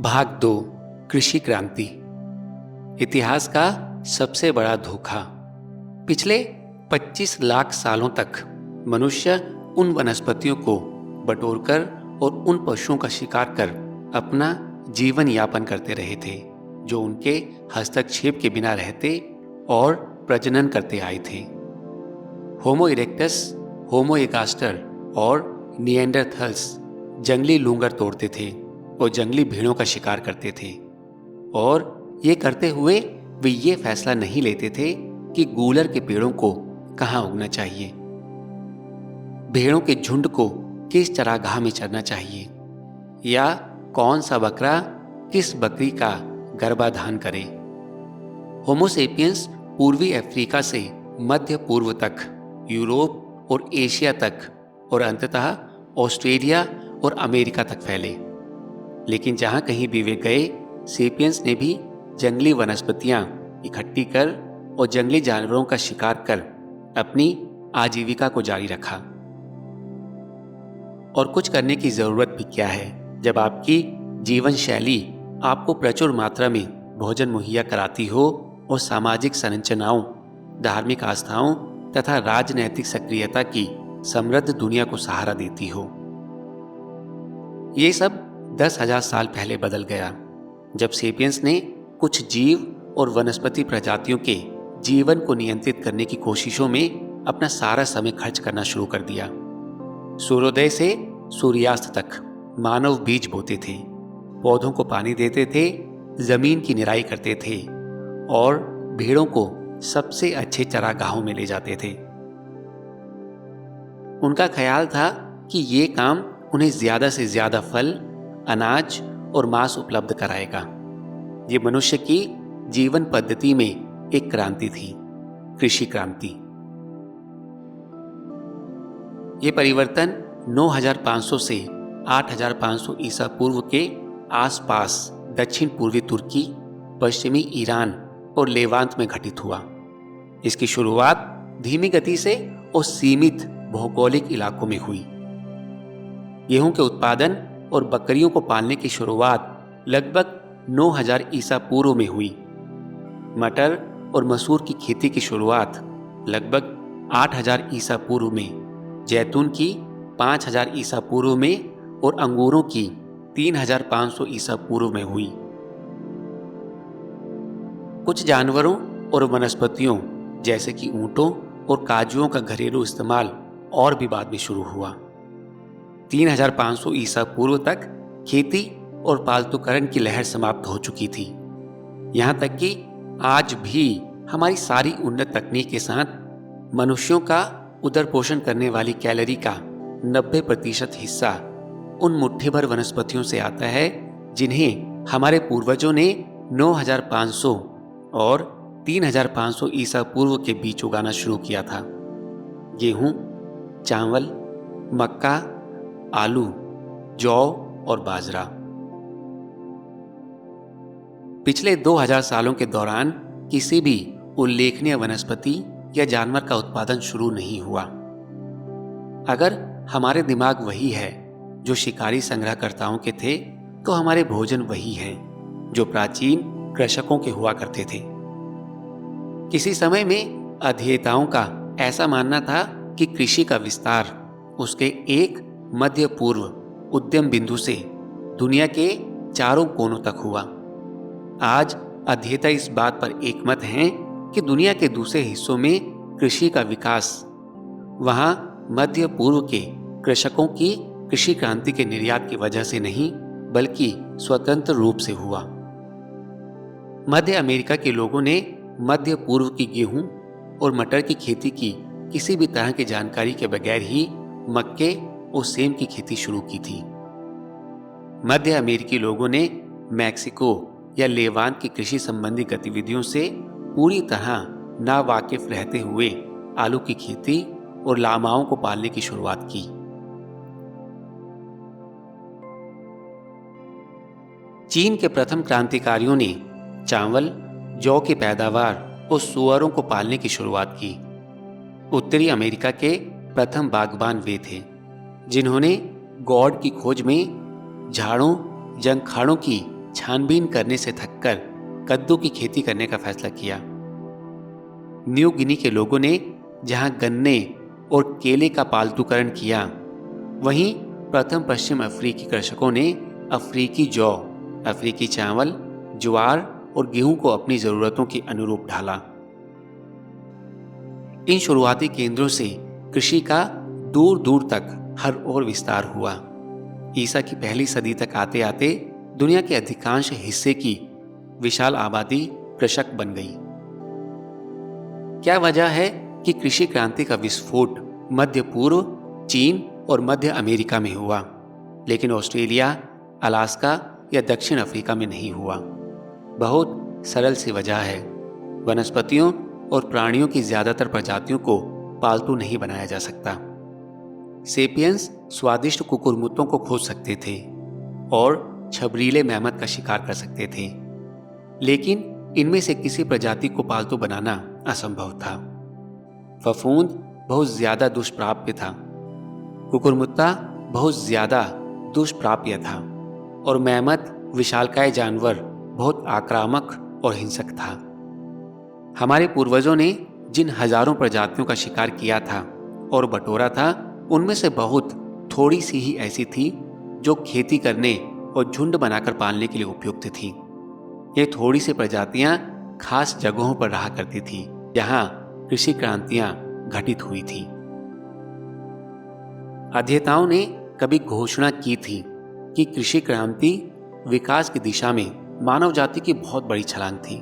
भाग 2 कृषि क्रांति। इतिहास का सबसे बड़ा धोखा। पिछले 25 लाख सालों तक मनुष्य उन वनस्पतियों को बटोरकर और उन पशुओं का शिकार कर अपना जीवन यापन करते रहे थे जो उनके हस्तक्षेप के बिना रहते और प्रजनन करते आए थे। होमो इरेक्टस, होमो एगास्टर और निएंडरथल्स जंगली लूंगर तोड़ते थे और जंगली भेड़ों का शिकार करते थे, और ये करते हुए वे ये फैसला नहीं लेते थे कि गूलर के पेड़ों को कहाँ उगना चाहिए, भेड़ों के झुंड को किस चरागाह में चरना चाहिए, या कौन सा बकरा किस बकरी का गर्भाधान करे। होमो सेपियंस पूर्वी अफ्रीका से मध्य पूर्व तक, यूरोप और एशिया तक और अंततः ऑस्ट्रेलिया और अमेरिका तक फैले। लेकिन जहां कहीं भी वे गए, सेपियंस ने भी जंगली वनस्पतियां इकट्ठी कर और जंगली जानवरों का शिकार कर अपनी आजीविका को जारी रखा। और कुछ करने की जरूरत भी क्या है जब आपकी जीवन शैली आपको प्रचुर मात्रा में भोजन मुहैया कराती हो और सामाजिक संरचनाओं, धार्मिक आस्थाओं तथा राजनैतिक सक्रियता की समृद्ध दुनिया को सहारा देती हो। ये सब 10,000 साल पहले बदल गया जब सेपियंस ने कुछ जीव और वनस्पति प्रजातियों के जीवन को नियंत्रित करने की कोशिशों में अपना सारा समय खर्च करना शुरू कर दिया। सूर्योदय से सूर्यास्त तक मानव बीज बोते थे, पौधों को पानी देते थे, जमीन की निराई करते थे और भेड़ों को सबसे अच्छे चरागाहों में ले जाते थे। उनका ख्याल था कि ये काम उन्हें ज्यादा से ज्यादा फल, अनाज और मांस उपलब्ध कराएगा। ये मनुष्य की जीवन पद्धति में एक क्रांति थी, कृषि क्रांति। ये परिवर्तन 9500 से 8500 ईसा पूर्व के आसपास दक्षिण पूर्वी तुर्की, पश्चिमी ईरान और लेवांत में घटित हुआ। इसकी शुरुआत धीमी गति से और सीमित भौगोलिक इलाकों में हुई। गेहूं के उत्पादन और बकरियों को पालने की शुरुआत लगभग 9000 ईसा पूर्व में हुई। मटर और मसूर की खेती की शुरुआत लगभग 8000 ईसा पूर्व में, जैतून की 5000 ईसा पूर्व में और अंगूरों की 3500 ईसा पूर्व में हुई। कुछ जानवरों और वनस्पतियों जैसे कि ऊंटों और काजुओं का घरेलू इस्तेमाल और भी बाद में शुरू हुआ। 3500 ईसा पूर्व तक खेती और पालतूकरण की लहर समाप्त हो चुकी थी। यहां तक कि आज भी हमारी सारी उन्नत तकनीक के साथ मनुष्यों का उदर पोषण करने वाली कैलोरी का 90% हिस्सा उन मुट्ठी भर वनस्पतियों से आता है जिन्हें हमारे पूर्वजों ने 9500 और 3500 ईसा पूर्व के बीच उगाना शुरू किया था। गेहूं, चावल, मक्का, आलू, जौ और बाजरा। पिछले 2000 सालों के दौरान किसी भी उल्लेखनीय वनस्पति या जानवर का उत्पादन शुरू नहीं हुआ। अगर हमारे दिमाग वही है जो शिकारी संग्रहकर्ताओं के थे, तो हमारे भोजन वही हैं जो प्राचीन कृषकों के हुआ करते थे। किसी समय में अध्येताओं का ऐसा मानना था कि कृषि का विस्तार उसके एक मध्य पूर्व उद्यम बिंदु से दुनिया के चारों कोनों तक हुआ। आज अध्येता इस बात पर एकमत हैं कि दुनिया के दूसरे हिस्सों में कृषि का विकास वहां मध्य पूर्व के कृषकों की कृषि क्रांति के निर्यात की वजह से नहीं, बल्कि स्वतंत्र रूप से हुआ। मध्य अमेरिका के लोगों ने मध्य पूर्व की गेहूं और मटर की खेती की किसी भी तरह की जानकारी के बगैर ही मक्के और सेम की खेती शुरू की थी। मध्य अमेरिकी लोगों ने मैक्सिको या लेवांत की कृषि संबंधी गतिविधियों से पूरी तरह नावाकिफ रहते हुए आलू की खेती और लामाओं को पालने की शुरुआत की। चीन के प्रथम क्रांतिकारियों ने चावल, जौ की पैदावार और सुअरों को पालने की शुरुआत की। उत्तरी अमेरिका के प्रथम बागबान वे थे जिन्होंने गॉड की खोज में झाड़ों, जंगखाड़ों की छानबीन करने से थककर कद्दू की खेती करने का फैसला किया। न्यू गिनी के लोगों ने जहां गन्ने और केले का पालतूकरण किया, वहीं प्रथम पश्चिम अफ्रीकी कृषकों ने अफ्रीकी जौ, अफ्रीकी चावल, ज्वार और गेहूं को अपनी जरूरतों के अनुरूप ढाला। इन शुरुआती केंद्रों से कृषि का दूर दूर तक हर ओर विस्तार हुआ। ईसा की पहली सदी तक आते आते दुनिया के अधिकांश हिस्से की विशाल आबादी कृषक बन गई। क्या वजह है कि कृषि क्रांति का विस्फोट मध्य पूर्व, चीन और मध्य अमेरिका में हुआ, लेकिन ऑस्ट्रेलिया, अलास्का या दक्षिण अफ्रीका में नहीं हुआ? बहुत सरल सी वजह है। वनस्पतियों और प्राणियों की ज्यादातर प्रजातियों को पालतू नहीं बनाया जा सकता। सेपियंस स्वादिष्ट कुकुरमुत्तों को खोज सकते थे और छबरीले मैमथ का शिकार कर सकते थे, लेकिन इनमें से किसी प्रजाति को पालतू बनाना असंभव था। फफूंद बहुत ज्यादा दुष्प्राप्य था, कुकुरमुत्ता बहुत ज्यादा दुष्प्राप्य था और मैमथ विशालकाय जानवर बहुत आक्रामक और हिंसक था। हमारे पूर्वजों ने जिन हजारों प्रजातियों का शिकार किया था और बटोरा था, उनमें से बहुत थोड़ी सी ही ऐसी थी जो खेती करने और झुंड बनाकर पालने के लिए उपयुक्त थी। ये थोड़ी सी प्रजातियां खास जगहों पर रहा करती थी जहां कृषि क्रांतियां घटित हुई थी। अध्येताओं ने कभी घोषणा की थी कि कृषि क्रांति विकास की दिशा में मानव जाति की बहुत बड़ी छलांग थी।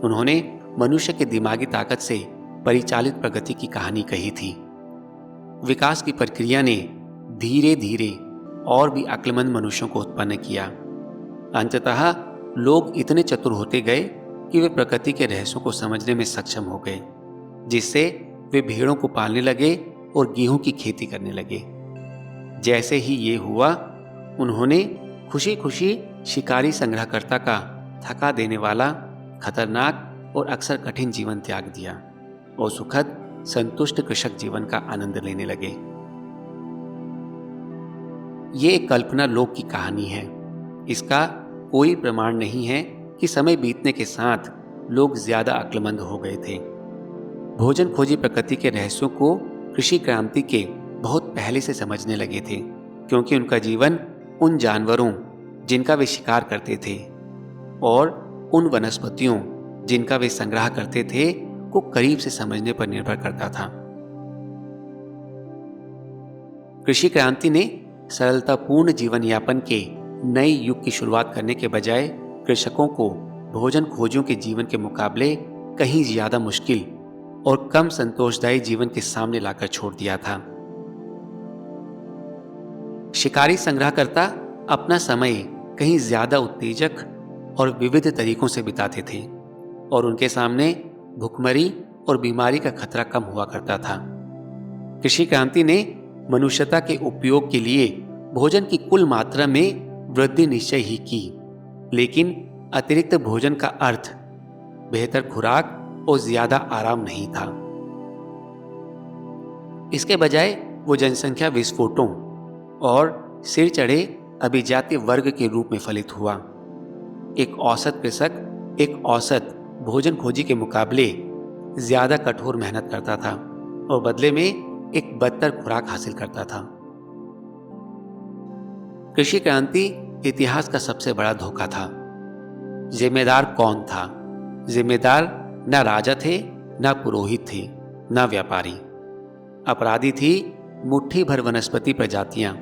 उन्होंने मनुष्य के दिमागी ताकत से परिचालित प्रगति की कहानी कही थी। विकास की प्रक्रिया ने धीरे धीरे और भी अक्लमंद मनुष्यों को उत्पन्न किया। अंततः लोग इतने चतुर होते गए कि वे प्रकृति के रहस्यों को समझने में सक्षम हो गए, जिससे वे भेड़ों को पालने लगे और गेहूं की खेती करने लगे। जैसे ही ये हुआ, उन्होंने खुशी खुशी शिकारी संग्रहकर्ता का थका देने वाला, खतरनाक और अक्सर कठिन जीवन त्याग दिया और सुखद, संतुष्ट कृषक जीवन का आनंद लेने लगे। ये एक कल्पना लोक की कहानी है। इसका कोई प्रमाण नहीं है कि समय बीतने के साथ लोग ज्यादा अक्लमंद हो गए थे। भोजन खोजी प्रकृति के रहस्यों को कृषि क्रांति के बहुत पहले से समझने लगे थे, क्योंकि उनका जीवन उन जानवरों जिनका वे शिकार करते थे और उन वनस्पतियों जिनका वे संग्रह करते थे को करीब से समझने पर निर्भर करता था। कृषि क्रांति ने सरलतापूर्ण जीवन यापन के नए युग की शुरुआत करने के बजाय कृषकों को भोजन खोजियों के जीवन के मुकाबले कहीं ज्यादा मुश्किल और कम संतोषदायी जीवन के सामने लाकर छोड़ दिया था। शिकारी संग्रहकर्ता अपना समय कहीं ज्यादा उत्तेजक और विविध तरीकों से बिताते थे और उनके सामने भुखमरी और बीमारी का खतरा कम हुआ करता था। कृषि क्रांति ने मनुष्यता के उपयोग के लिए भोजन की कुल मात्रा में वृद्धि निश्चय ही की, लेकिन अतिरिक्त भोजन का अर्थ बेहतर खुराक और ज्यादा आराम नहीं था। इसके बजाय वो जनसंख्या विस्फोटों और सिर चढ़े अभिजातीय वर्ग के रूप में फलित हुआ। एक औसत कृषक एक औसत भोजन खोजी के मुकाबले ज्यादा कठोर मेहनत करता था और बदले में एक बदतर खुराक हासिल करता था। कृषि क्रांति इतिहास का सबसे बड़ा धोखा था। जिम्मेदार कौन था? जिम्मेदार न राजा थे, न पुरोहित थे, न व्यापारी। अपराधी थी मुट्ठी भर वनस्पति प्रजातियां,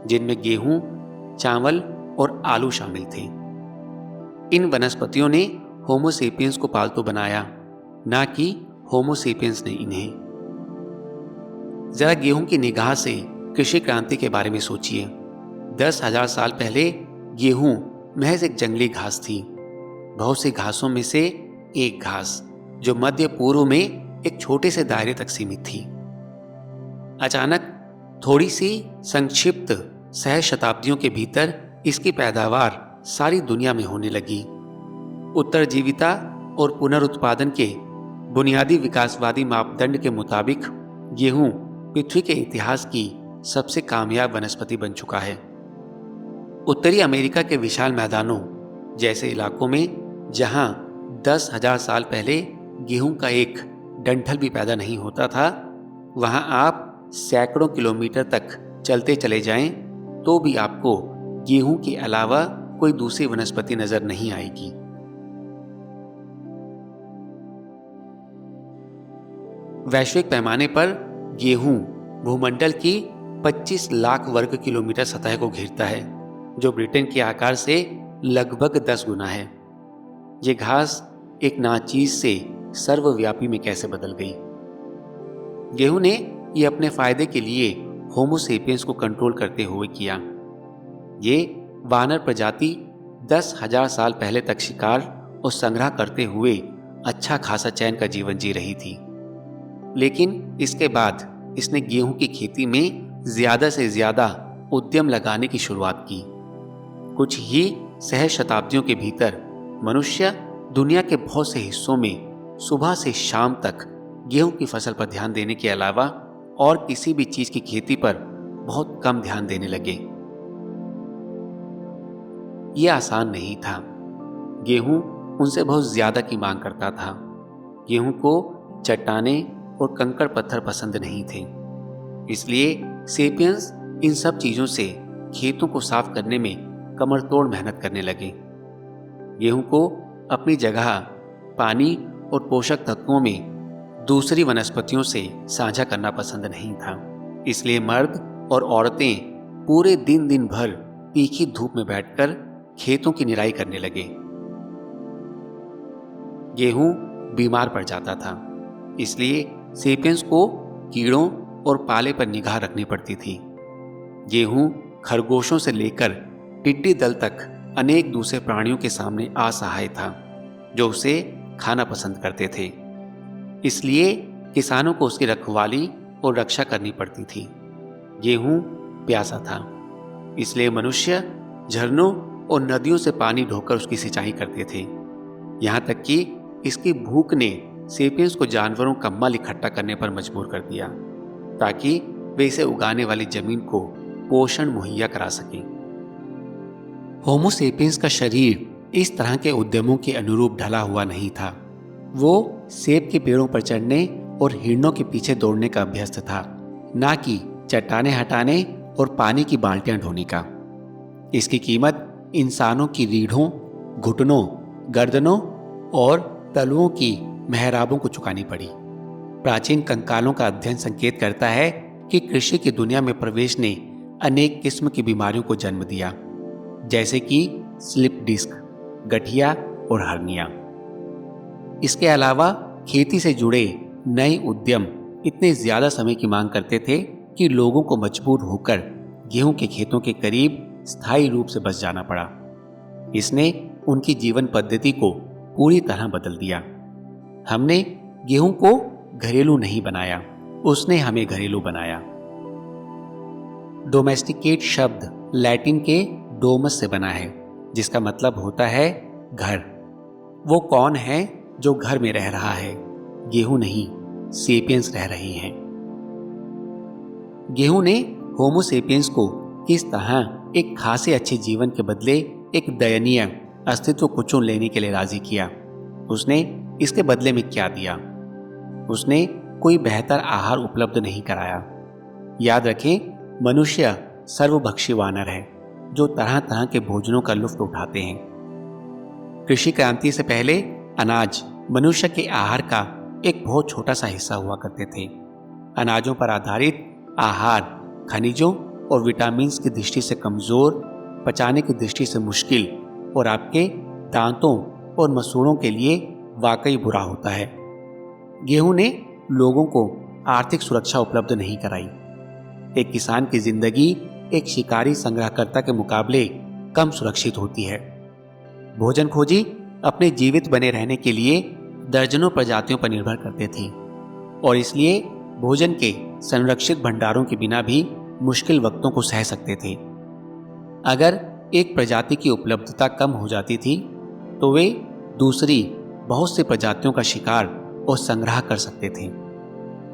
जिनमें गेहूं, चावल और आलू शामिल थे। इन वनस्पतियों ने होमो सेपियंस को पालतू बनाया, ना कि होमो सेपियंस ने इन्हें। जरा गेहूं की निगाह से कृषि क्रांति के बारे में सोचिए। 10,000 साल पहले गेहूं महज एक जंगली घास थी, बहुत सी घासों में से एक घास जो मध्य पूर्व में एक छोटे से दायरे तक सीमित थी। अचानक थोड़ी सी संक्षिप्त सहज शताब्दियों के भीतर इसकी पैदावार सारी दुनिया में होने लगी। उत्तरजीविता और पुनरुत्पादन के बुनियादी विकासवादी मापदंड के मुताबिक गेहूं पृथ्वी के इतिहास की सबसे कामयाब वनस्पति बन चुका है। उत्तरी अमेरिका के विशाल मैदानों जैसे इलाकों में जहां 10,000 साल पहले गेहूं का एक डंठल भी पैदा नहीं होता था, वहां आप सैकड़ों किलोमीटर तक चलते चले जाएं तो भी आपको गेहूं के अलावा कोई दूसरी वनस्पति नजर नहीं आएगी। वैश्विक पैमाने पर गेहूं भूमंडल की 25 लाख वर्ग किलोमीटर सतह को घेरता है, जो ब्रिटेन के आकार से लगभग 10 गुना है। ये घास एक नाचीज से सर्वव्यापी में कैसे बदल गई? गेहूं ने ये अपने फायदे के लिए होमो सेपियंस को कंट्रोल करते हुए किया। ये वानर प्रजाति 10,000 साल पहले तक शिकार और संग्रह करते हुए अच्छा खासा चैन का जीवन जी रही थी, लेकिन इसके बाद इसने गेहूं की खेती में ज्यादा से ज्यादा उद्यम लगाने की शुरुआत की। कुछ ही सहस्राब्दियों के भीतर मनुष्य दुनिया के बहुत से हिस्सों में सुबह से शाम तक गेहूं की फसल पर ध्यान देने के अलावा और किसी भी चीज की खेती पर बहुत कम ध्यान देने लगे। यह आसान नहीं था। गेहूं उनसे बहुत ज्यादा की मांग करता था। गेहूं को चट्टाने और कंकड़ पत्थर पसंद नहीं थे, इसलिए सेपियंस इन सब चीजों से खेतों को साफ करने में कमरतोड़ मेहनत करने लगे। गेहूं को अपनी जगह पानी और पोषक तत्वों में दूसरी वनस्पतियों से साझा करना पसंद नहीं था, इसलिए मर्द और औरतें पूरे दिन भर तीखी धूप में बैठकर खेतों की निराई करने लगे। गेहूं बीमार पड़ जाता था, इसलिए सेपियंस को कीड़ों और पाले पर निगाह रखनी पड़ती थी। गेहूं खरगोशों से लेकर टिड्डी दल तक अनेक दूसरे प्राणियों के सामने असहाय था, जो उसे खाना पसंद करते थे, इसलिए किसानों को उसकी रखवाली और रक्षा करनी पड़ती थी। गेहूं प्यासा था, इसलिए मनुष्य झरनों और नदियों से पानी ढोकर उसकी सिंचाई करते थे। यहां तक कि इसकी भूख ने सेपियंस को जानवरों का मल इकट्ठा करने पर मजबूर कर दिया, ताकि वे इसे उगाने वाली जमीन को पोषण मुहैया करा सकें। होमो सेपियंस का शरीर इस तरह के उद्यमों के अनुरूप ढला हुआ नहीं था। वो सेब के पेड़ों पर चढ़ने और हिरणों के पीछे दौड़ने का अभ्यस्त था, ना कि चट्टाने हटाने और पानी की बाल्टियां ढोने का। इसकी कीमत इंसानों की रीढ़ों, घुटनों, गर्दनों और तलुओं की मेहराबों को चुकानी पड़ी। प्राचीन कंकालों का अध्ययन संकेत करता है कि कृषि की दुनिया में प्रवेश ने अनेक किस्म की बीमारियों को जन्म दिया, जैसे कि स्लिप डिस्क, गठिया और हर्निया। इसके अलावा खेती से जुड़े नए उद्यम इतने ज्यादा समय की मांग करते थे कि लोगों को मजबूर होकर गेहूं के खेतों के करीब स्थायी रूप से बस जाना पड़ा। इसने उनकी जीवन पद्धति को पूरी तरह बदल दिया। हमने गेहूं को घरेलू नहीं बनाया, उसने हमें घरेलू बनाया। डोमेस्टिकेट शब्द लैटिन के डोमस से बना है, जिसका मतलब होता है घर। वो कौन है जो घर में रह रहा है? गेहूं नहीं, सेपियंस रह रहे हैं। गेहूं ने होमो सेपियंस को किस तरह एक खासे अच्छे जीवन के बदले एक दयनीय अस्तित्व को चुन लेने के लिए राजी किया। उसने इसके बदले में क्या दिया? उसने कोई बेहतर आहार उपलब्ध नहीं कराया। याद रखें, मनुष्य सर्वभक्षी वानर है जो तरह तरह के भोजनों का लुत्फ उठाते हैं। कृषि क्रांति से पहले अनाज मनुष्य के आहार का एक बहुत छोटा सा हिस्सा हुआ करते थे। अनाजों पर आधारित आहार खनिजों और विटामिन की दृष्टि से कमजोर, पचाने की दृष्टि से मुश्किल और आपके दांतों और मसूड़ों के लिए वाकई बुरा होता है। गेहूं ने लोगों को आर्थिक सुरक्षा उपलब्ध नहीं कराई। एक किसान की जिंदगी एक शिकारी संग्रहकर्ता के मुकाबले कम सुरक्षित होती है। भोजन खोजी अपने जीवित बने रहने के लिए दर्जनों प्रजातियों पर निर्भर करते थे और इसलिए भोजन के संरक्षित भंडारों के बिना भी मुश्किल वक्तों को सह सकते थे। अगर एक प्रजाति की उपलब्धता कम हो जाती थी तो वे दूसरी बहुत सी प्रजातियों का शिकार और संग्रह कर सकते थे।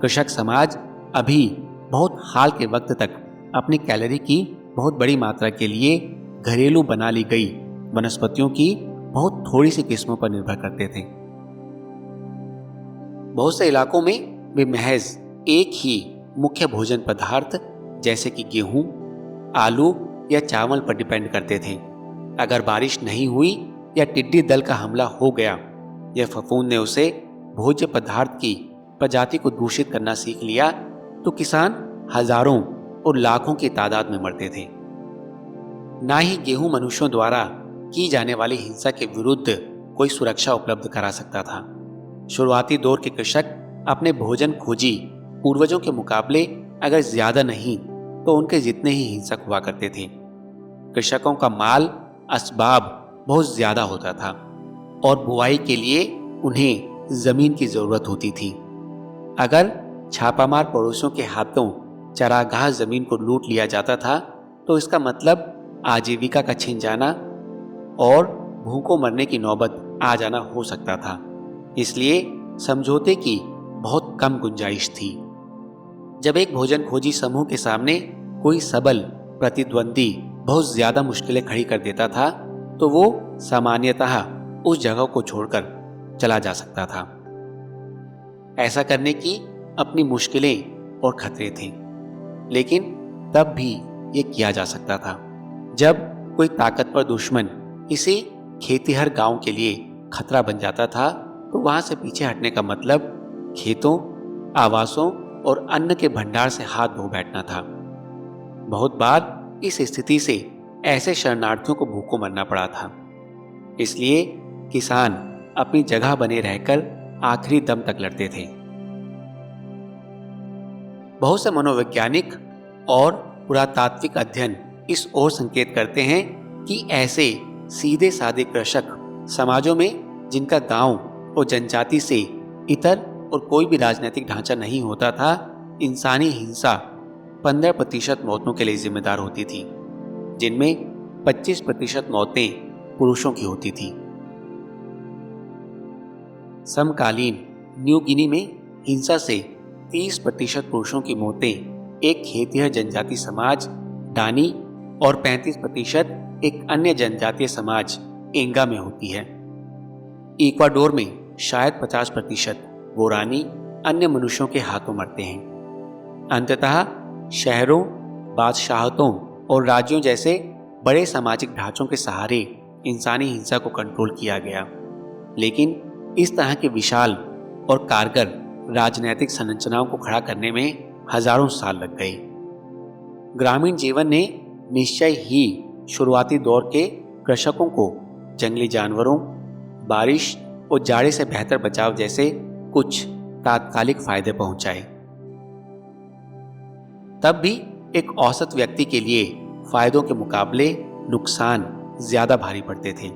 कृषक समाज अभी बहुत हाल के वक्त तक अपनी कैलोरी की बहुत बड़ी मात्रा के लिए घरेलू बना ली गई वनस्पतियों की बहुत थोड़ी सी किस्मों पर निर्भर करते थे। बहुत से इलाकों में वे महज एक ही मुख्य भोजन पदार्थ जैसे कि गेहूं, आलू या चावल पर डिपेंड करते थे। अगर बारिश नहीं हुई या टिड्डी दल का हमला हो गया या फफूंद ने उसे भोज्य पदार्थ की प्रजाति को दूषित करना सीख लिया तो किसान हजारों और लाखों की तादाद में मरते थे। ना ही गेहूं मनुष्यों द्वारा की जाने वाली हिंसा के विरुद्ध कोई सुरक्षा उपलब्ध करा सकता था। शुरुआती दौर के कृषक अपने भोजन खोजी पूर्वजों के मुकाबले अगर ज्यादा नहीं तो उनके जितने ही हिंसक हुआ करते थे। कृषकों का माल असबाब बहुत ज्यादा होता था और बुआई के लिए उन्हें जमीन की जरूरत होती थी। अगर छापामार पड़ोसियों के हाथों चरागाह जमीन को लूट लिया जाता था तो इसका मतलब आजीविका का छिन जाना और भूखों मरने की नौबत आ जाना हो सकता था। इसलिए समझौते की बहुत कम गुंजाइश थी। जब एक भोजन खोजी समूह के सामने कोई सबल प्रतिद्वंदी बहुत ज्यादा मुश्किलें खड़ी कर देता था तो वो सामान्यतः उस जगह को छोड़कर चला जा सकता था। ऐसा करने की अपनी मुश्किलें और खतरे थे, लेकिन तब भी ये किया जा सकता था। जब कोई ताकतवर दुश्मन किसी खेतीहर गांव के लिए खतरा बन जाता था तो वहां से पीछे हटने का मतलब खेतों, आवासों और अन्न के भंडार से हाथ धो बैठना था। बहुत बार इस स्थिति से ऐसे शरणार्थियों को भूखों मरना पड़ा था। इसलिए किसान अपनी जगह बने रहकर आखिरी दम तक लड़ते थे। बहुत से मनोवैज्ञानिक और पुरातात्विक अध्ययन इस ओर संकेत करते हैं कि ऐसे सीधे साधे कृषक समाजों में जिनका गांव और जनजाति से इतर और कोई भी राजनीतिक ढांचा नहीं होता था, इंसानी हिंसा 15% मौतों के लिए जिम्मेदार होती थी, जिनमें 25% मौतें पुरुषों की होती थी। समकालीन न्यू गिनी में हिंसा से 30% पुरुषों की मौतें एक खेतिहर जनजाति समाज डानी और 35% एक अन्य जनजातीय समाज एंगा में होती है। इक्वाडोर में शायद 50% बोरानी अन्य मनुष्यों के हाथों मरते हैं। अंततः शहरों, बादशाहतों और राज्यों जैसे बड़े सामाजिक ढांचों के सहारे इंसानी हिंसा को कंट्रोल किया गया, लेकिन इस तरह के विशाल और कारगर राजनैतिक संरचनाओं को खड़ा करने में हजारों साल लग गए। ग्रामीण जीवन ने निश्चय ही शुरुआती दौर के कृषकों को जंगली जानवरों, बारिश और जाड़े से बेहतर बचाव जैसे कुछ तात्कालिक फायदे पहुंचाए। तब भी एक औसत व्यक्ति के लिए फायदों के मुकाबले नुकसान ज्यादा भारी पड़ते थे।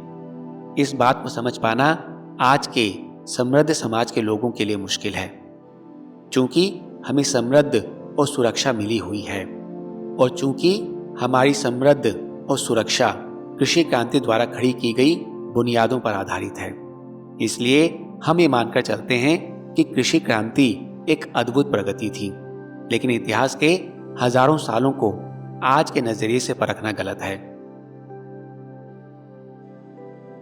इस बात को समझ पाना आज के समृद्ध समाज के लोगों के लिए मुश्किल है। चूंकि हमें समृद्ध और सुरक्षा मिली हुई है और चूंकि हमारी समृद्ध और सुरक्षा कृषि क्रांति द्वारा खड़ी की गई बुनियादों पर आधारित है, इसलिए हम ये मानकर चलते हैं कि कृषि क्रांति एक अद्भुत प्रगति थी। लेकिन इतिहास के हजारों सालों को आज के नजरिए से परखना गलत है।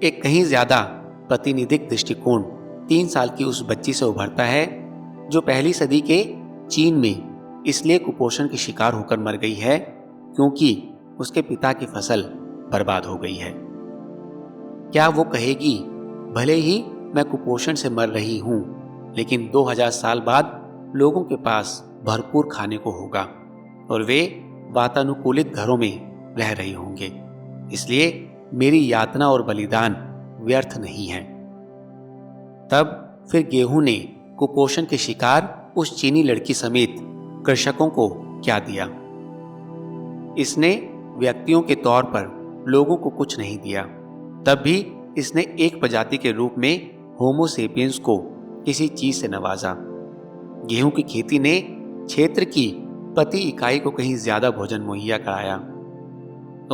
एक कहीं ज्यादा प्रातिनिधिक दृष्टिकोण 3 साल की उस बच्ची से उभरता है जो पहली सदी के चीन में इसलिए कुपोषण की शिकार होकर मर गई है क्योंकि उसके पिता की फसल बर्बाद हो गई है। क्या वो कहेगी, भले ही मैं कुपोषण से मर रही हूं, लेकिन 2000 साल बाद लोगों के पास भरपूर खाने को होगा और वे वातानुकूलित घरों में रह रहे होंगे, इसलिए मेरी यातना और बलिदान व्यर्थ नहीं है। तब फिर गेहूं ने कुपोषण के शिकार उस चीनी लड़की समेत कृषकों को क्या दिया? इसने व्यक्तियों के तौर पर लोगों को कुछ नहीं दिया। तब भी इसने एक प्रजाति के रूप में होमो सेपियंस को किसी चीज से नवाजा। गेहूं की खेती ने क्षेत्र की प्रति इकाई को कहीं ज्यादा भोजन मुहैया कराया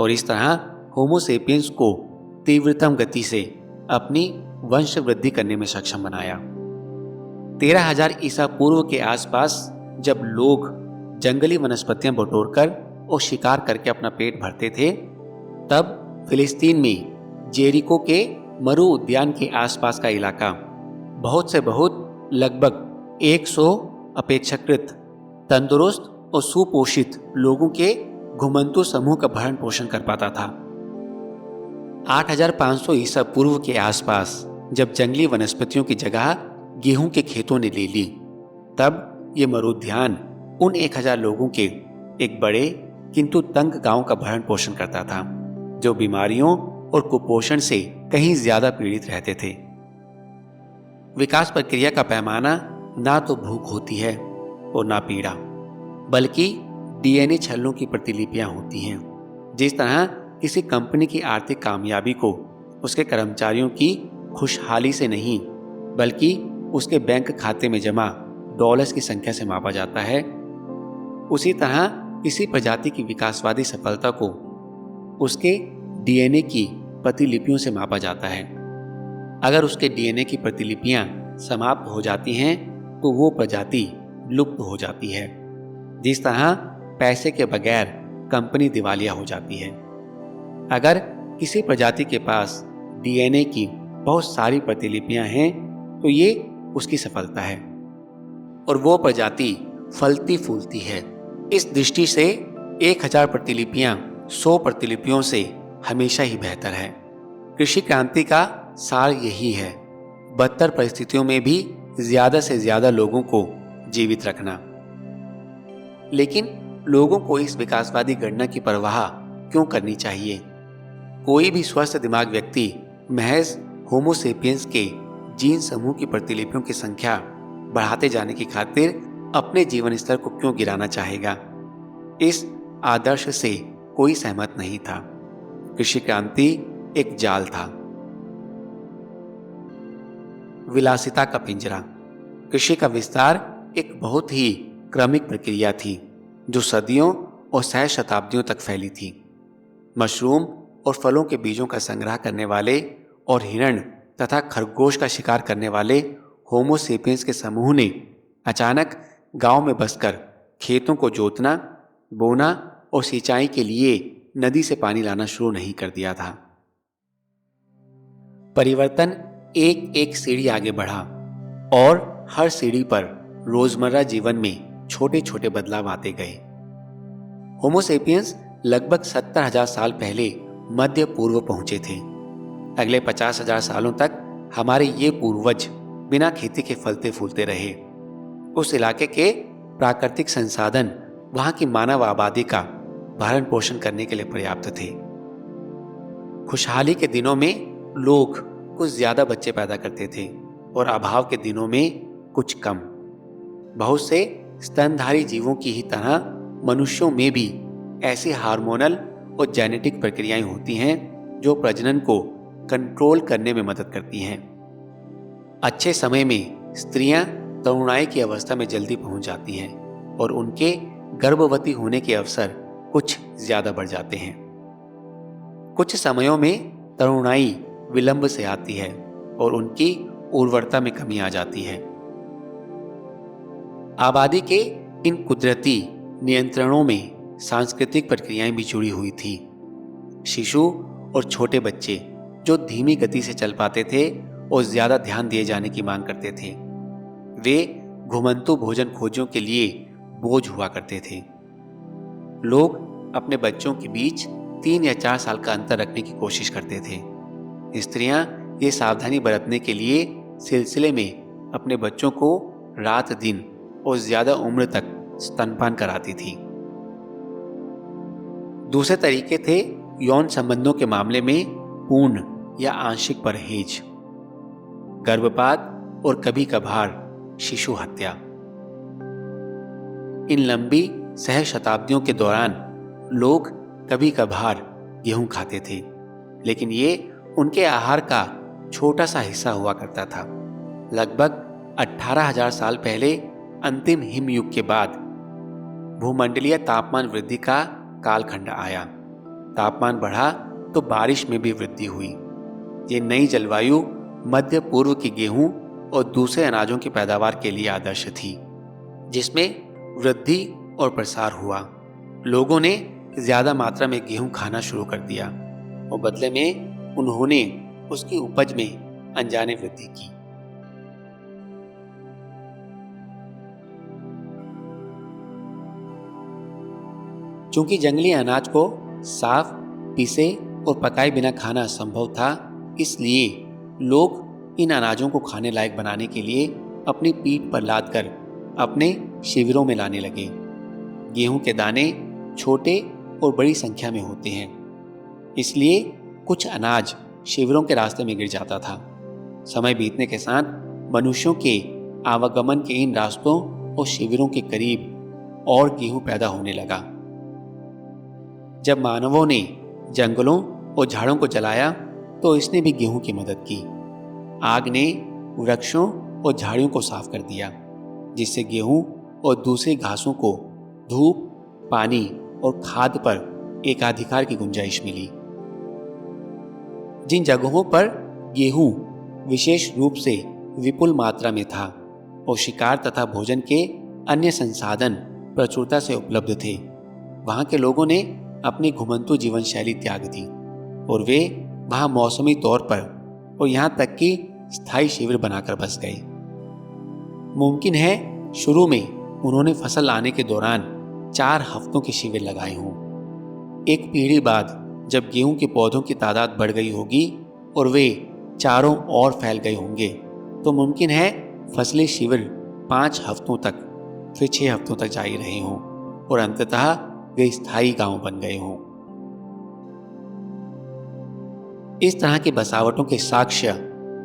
और इस तरह होमो सेपियंस को तीव्रतम गति से अपनी वंश वृद्धि करने में सक्षम बनाया। 13,000 ईसा पूर्व के आसपास जब लोग जंगली वनस्पतियां बटोरकर और शिकार करके अपना पेट भरते थे, तब फिलिस्तीन में जेरिको के मरु उद्यान के आसपास का इलाका बहुत से बहुत लगभग 100 अपेक्षाकृत तंदुरुस्त और सुपोषित लोगों के घुमंतु समूह का भरण पोषण कर पाता था। 8500 ईसा पूर्व के आसपास जब जंगली वनस्पतियों की जगह गेहूं के खेतों ने ले ली, तब ये मरुद्यान उन 1000 लोगों के एक बड़े किंतु तंग गांव का भरण पोषण करता था, जो बीमारियों और कुपोषण से कहीं ज्यादा पीड़ित रहते थे। विकास प्रक्रिया का पैमाना ना तो भूख होती है और ना पीड़ा, बल्कि डीएनए छल्लों की प्रतिलिपियां होती हैं। जिस तरह किसी कंपनी की आर्थिक कामयाबी को उसके कर्मचारियों की खुशहाली से नहीं, बल्कि उसके बैंक खाते में जमा डॉलर्स की संख्या से मापा जाता है, उसी तरह किसी प्रजाति की विकासवादी सफलता को उसके डीएनए की प्रतिलिपियों से मापा जाता है। अगर उसके डीएनए की प्रतिलिपियां समाप्त हो जाती हैं तो वो प्रजाति लुप्त हो जाती है। जिस तरह पैसे के बगैर कंपनी दिवालिया हो जाती है। अगर किसी प्रजाति के पास डीएनए की बहुत सारी प्रतिलिपियां हैं तो ये उसकी सफलता है और वो प्रजाति फलती फूलती है। इस दृष्टि से 1000 प्रतिलिपियां 100 प्रतिलिपियों से हमेशा ही बेहतर है। कृषि क्रांति का सार यही है, बदतर परिस्थितियों में भी ज्यादा से ज्यादा लोगों को जीवित रखना। लेकिन लोगों को इस विकासवादी गणना की परवाह क्यों करनी चाहिए? कोई भी स्वस्थ दिमाग व्यक्ति महज होमो सेपियंस के जीन समूह की प्रतिलिपियों की संख्या बढ़ाते जाने की खातिर अपने जीवन स्तर को क्यों गिराना चाहेगा? इस आदर्श से कोई सहमत नहीं था। कृषि क्रांति एक जाल था। विलासिता का पिंजरा। कृषि का विस्तार एक बहुत ही क्रमिक प्रक्रिया थी जो सदियों और सहस्राब्दियों तक फैली थी। मशरूम और फलों के बीजों का संग्रह करने वाले और हिरण तथा खरगोश का शिकार करने वाले होमो सेपियंस के समूह ने अचानक गांव में बसकर खेतों को जोतना, बोना और सिंचाई के लिए नदी से पानी लाना शुरू नहीं कर दिया था। परिवर्तन एक एक सीढ़ी आगे बढ़ा और हर सीढ़ी पर रोजमर्रा जीवन में छोटे छोटे बदलाव आते गए। होमो सेपियंस लगभग 70,000 साल पहले मध्य पूर्व पहुंचे थे। अगले 50,000 सालों तक हमारे ये पूर्वज बिना खेती के फलते फूलते रहे। उस इलाके के प्राकृतिक संसाधन वहां की मानव आबादी का भरण पोषण करने के लिए पर्याप्त थे। खुशहाली के दिनों में लोग कुछ ज्यादा बच्चे पैदा करते थे और अभाव के दिनों में कुछ कम। बहुत से स्तनधारी जीवों की ही तरह मनुष्यों में भी ऐसी हार्मोनल और जेनेटिक प्रक्रियाएं होती हैं जो प्रजनन को कंट्रोल करने में मदद करती हैं। अच्छे समय में स्त्रियां तरुणाई की अवस्था में जल्दी पहुंच जाती हैं और उनके गर्भवती होने के अवसर कुछ ज्यादा बढ़ जाते हैं। कुछ समयों में तरुणाई विलंब से आती है और उनकी उर्वरता में कमी आ जाती है। आबादी के इन कुदरती नियंत्रणों में सांस्कृतिक प्रक्रियाएं भी जुड़ी हुई थी। शिशु और छोटे बच्चे जो धीमी गति से चल पाते थे और ज्यादा ध्यान दिए जाने की मांग करते थे, वे घुमंतु भोजन खोजियों के लिए बोझ हुआ करते थे। लोग अपने बच्चों के बीच 3 या 4 साल का अंतर रखने की कोशिश करते थे। स्त्रियां ये सावधानी बरतने के लिए सिलसिले में अपने बच्चों को रात दिन और ज्यादा उम्र तक स्तनपान कराती थी। दूसरे तरीके थे यौन संबंधों के मामले में पूर्ण या आंशिक परहेज, गर्भपात और कभी कभार शिशु हत्या। इन लंबी सहस्राब्दियों के दौरान लोग कभी कभार गेहूं खाते थे, लेकिन ये उनके आहार का छोटा सा हिस्सा हुआ करता था। लगभग 18,000 साल पहले अंतिम हिमयुग के बाद भूमंडलीय तापमान वृद्धि का कालखंड आया। तापमान बढ़ा तो बारिश में भी वृद्धि हुई। ये नई जलवायु मध्य पूर्व की गेहूं और दूसरे अनाजों की पैदावार के लिए आदर्श थी, जिसमें वृद्धि और प्रसार हुआ। लोगों ने ज्यादा मात्रा में गेहूं खाना शुरू कर दिया और बदले में उन्होंने उसकी उपज में अनजाने वृद्धि की। चूंकि जंगली अनाज को साफ, पीसे और पकाए बिना खाना असंभव था, इसलिए लोग इन अनाजों को खाने लायक बनाने के लिए अपनी पीठ पर लाद कर अपने शिविरों में लाने लगे। गेहूं के दाने छोटे और बड़ी संख्या में होते हैं, इसलिए कुछ अनाज शिविरों के रास्ते में गिर जाता था। समय बीतने के साथ मनुष्यों के आवागमन के इन रास्तों और शिविरों के करीब और गेहूं पैदा होने लगा। जब मानवों ने जंगलों और झाड़ों को जलाया तो इसने भी गेहूं की मदद की। आग ने वृक्षों और झाड़ियों को साफ कर दिया, जिससे गेहूं और दूसरी घासों को धूप, पानी और खाद पर एकाधिकार की गुंजाइश मिली। जिन जगहों पर गेहूं विशेष रूप से विपुल मात्रा में था और शिकार तथा भोजन के अन्य संसाधन प्रचुरता से उपलब्ध थे, वहां के लोगों ने अपनी घुमंतु जीवन शैली त्याग दी और वे वहां मौसमी तौर पर और यहां तक कि स्थायी शिविर बनाकर बस गए। मुमकिन है शुरू में उन्होंने फसल आने के दौरान 4 हफ्तों के शिविर लगाए हों। एक पीढ़ी बाद जब गेहूं के पौधों की तादाद बढ़ गई होगी और वे चारों ओर फैल गए होंगे, तो मुमकिन है फसली शिविर 5 हफ्तों तक, फिर 6 हफ्तों तक जारी रहे हों और अंततः वे स्थायी गांव बन गए हों। इस तरह की बसावटों के साक्ष्य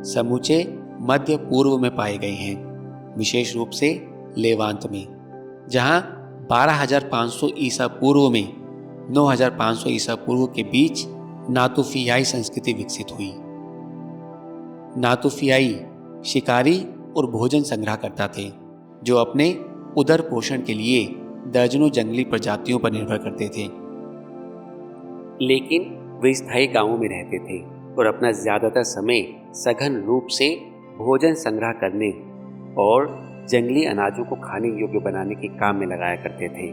समूचे मध्य पूर्व में पाए गए हैं, विशेष रूप से लेवांत में, जहां 12,500 ईसा पूर्व में 9,500 ईसा पूर्व के बीच नातुफियाई संस्कृति विकसित हुई। नातुफियाई शिकारी और भोजन संग्रह करता थे, जो अपने उदर पोषण के लिए दर्जनों जंगली प्रजातियों पर निर्भर करते थे। लेकिन वे स्थायी गांवों में रहते थे और अपना ज्यादातर समय सघन रूप से भोजन संग्रह करने और जंगली अनाजों को खाने योग्य बनाने के काम में लगाया करते थे।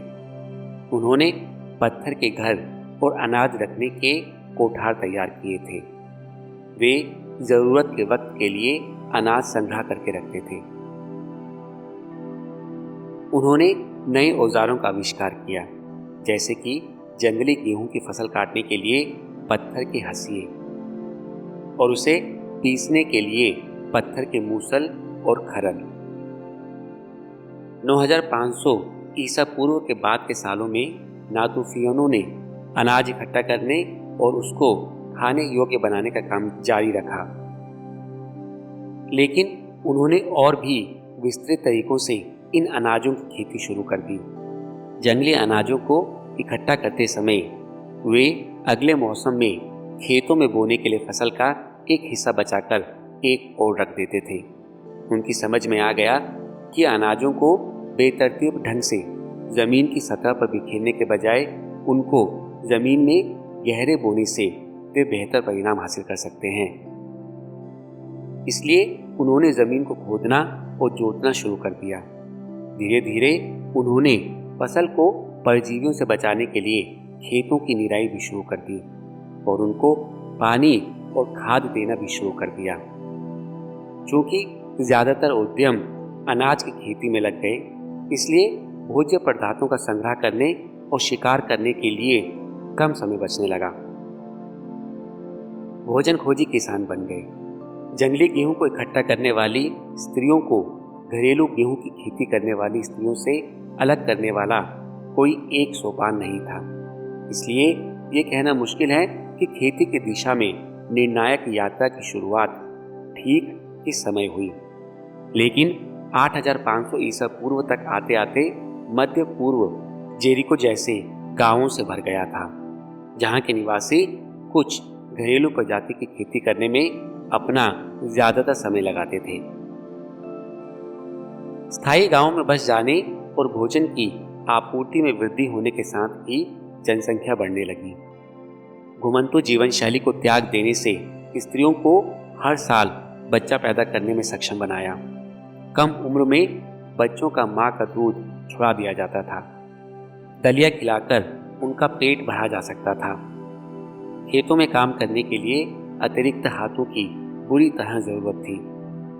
उन्होंने पत्थर के घर और अनाज रखने के कोठार तैयार किए थे। वे जरूरत के वक्त के लिए अनाज संग्रह करके रखते थे। उन्होंने नए औजारों का आविष्कार किया, जैसे कि जंगली गेहूं की फसल काटने के लिए पत्थर के हंसिए और उसे पीसने के लिए पत्थर के मूसल और खरल। 9,500 ईसा पूर्व के बाद के सालों में नातुफियनों ने अनाज इकट्ठा करने और उसको खाने योग्य बनाने का काम जारी रखा, लेकिन उन्होंने और भी विस्तृत तरीकों से इन अनाजों की खेती शुरू कर दी। जंगली अनाजों को इकट्ठा करते समय वे अगले मौसम में खेतों में बोने के लिए फसल का एक हिस्सा बचाकर एक और रख देते थे। उनकी समझ में आ गया कि अनाजों को बेतरतीब ढंग से जमीन की सतह पर बिखेरने के बजाय उनको जमीन में गहरे बोने से वे बेहतर परिणाम हासिल कर सकते हैं। इसलिए उन्होंने जमीन को खोदना और जोतना शुरू कर दिया। धीरे धीरे उन्होंने फसल को परजीवियों से बचाने के लिए खेतों की निराई भी शुरू कर दी और उनको पानी और खाद देना भी शुरू कर दिया। चूंकि ज्यादातर उद्यम अनाज की खेती में लग गए, इसलिए भोज्य पदार्थों का संग्रह करने और शिकार करने के लिए कम समय बचने लगा। भोजन खोजी किसान बन गए। जंगली गेहूं को इकट्ठा करने वाली स्त्रियों को घरेलू गेहूं की खेती करने वाली स्त्रियों से अलग करने वाला कोई एक सोपान नहीं था। इसलिए ये कहना मुश्किल है कि खेती की दिशा में निर्णायक यात्रा की शुरुआत ठीक इस समय हुई। लेकिन 8,500 ईसा पूर्व तक आते आते मध्य पूर्व जेरिको जैसे गांवों से भर गया था, जहां के निवासी कुछ घरेलू प्रजाति की खेती करने में अपना ज्यादातर समय लगाते थे। स्थायी गांवों में बस जाने और भोजन की आपूर्ति में वृद्धि होने के साथ ही जनसंख्या बढ़ने लगी। घुमंतु जीवन शैली को त्याग देने से स्त्रियों को हर साल बच्चा पैदा करने में सक्षम बनाया। कम उम्र में बच्चों का मां का दूध छुड़ा दिया जाता था। दलिया खिलाकर उनका पेट भरा जा सकता था। खेतों में काम करने के लिए अतिरिक्त हाथों की बुरी तरह जरूरत थी,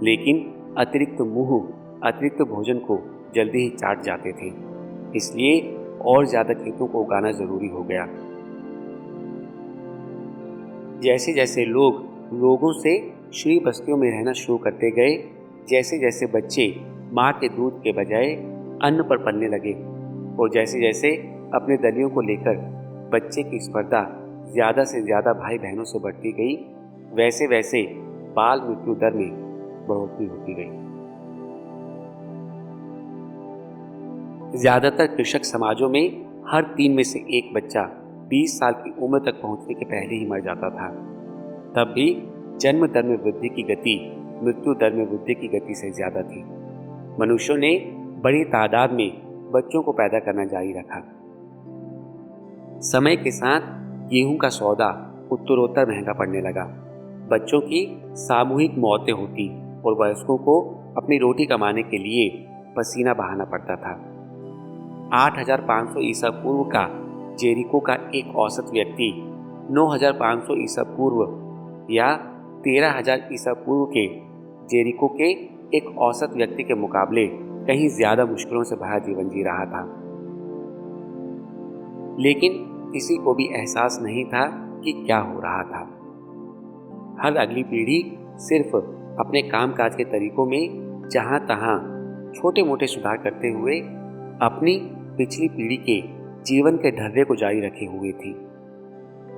लेकिन अतिरिक्त मुंह अतिरिक्त भोजन को जल्दी ही चाट जाते थे। इसलिए और ज्यादा खेतों को उगाना जरूरी हो गया। जैसे जैसे लोग रोगों से श्री बस्तियों में रहना शुरू करते गए, जैसे जैसे बच्चे माँ के दूध के बजाय अन्न पर पलने लगे, और जैसे जैसे अपने दलियों को लेकर बच्चे की स्पर्धा ज्यादा से ज्यादा भाई बहनों से बढ़ती गई, वैसे वैसे बाल मृत्यु दर में बढ़ोतरी होती गई। ज्यादातर कृषक समाजों में हर 3 में से एक बच्चा 20 साल की उम्र तक पहुंचने के पहले ही मर जाता था। तब भी जन्म दर में वृद्धि की गति मृत्यु दर में वृद्धि की गति से ज्यादा थी। मनुष्यों ने बड़ी तादाद में बच्चों को पैदा करना जारी रखा। समय के साथ गेहूं का सौदा उत्तरोत्तर महंगा पड़ने लगा। बच्चों की सामूहिक मौतें होती और वयस्कों को अपनी रोटी कमाने के लिए पसीना बहाना पड़ता था। 8500 ईसा पूर्व का जेरिको का एक औसत व्यक्ति 9500 ईसा पूर्व या 13000 ईसा पूर्व के जेरिको के एक औसत व्यक्ति के मुकाबले कहीं ज्यादा मुश्किलों से भरा जीवन जी रहा था। लेकिन किसी को भी एहसास नहीं था कि क्या हो रहा था। हर अगली पीढ़ी सिर्फ अपने कामकाज के तरीकों में जहां तहां छोटे मोटे सुधार करते हुए अपनी पिछली पीढ़ी के जीवन के ढर्रे को जारी रखे हुए थी।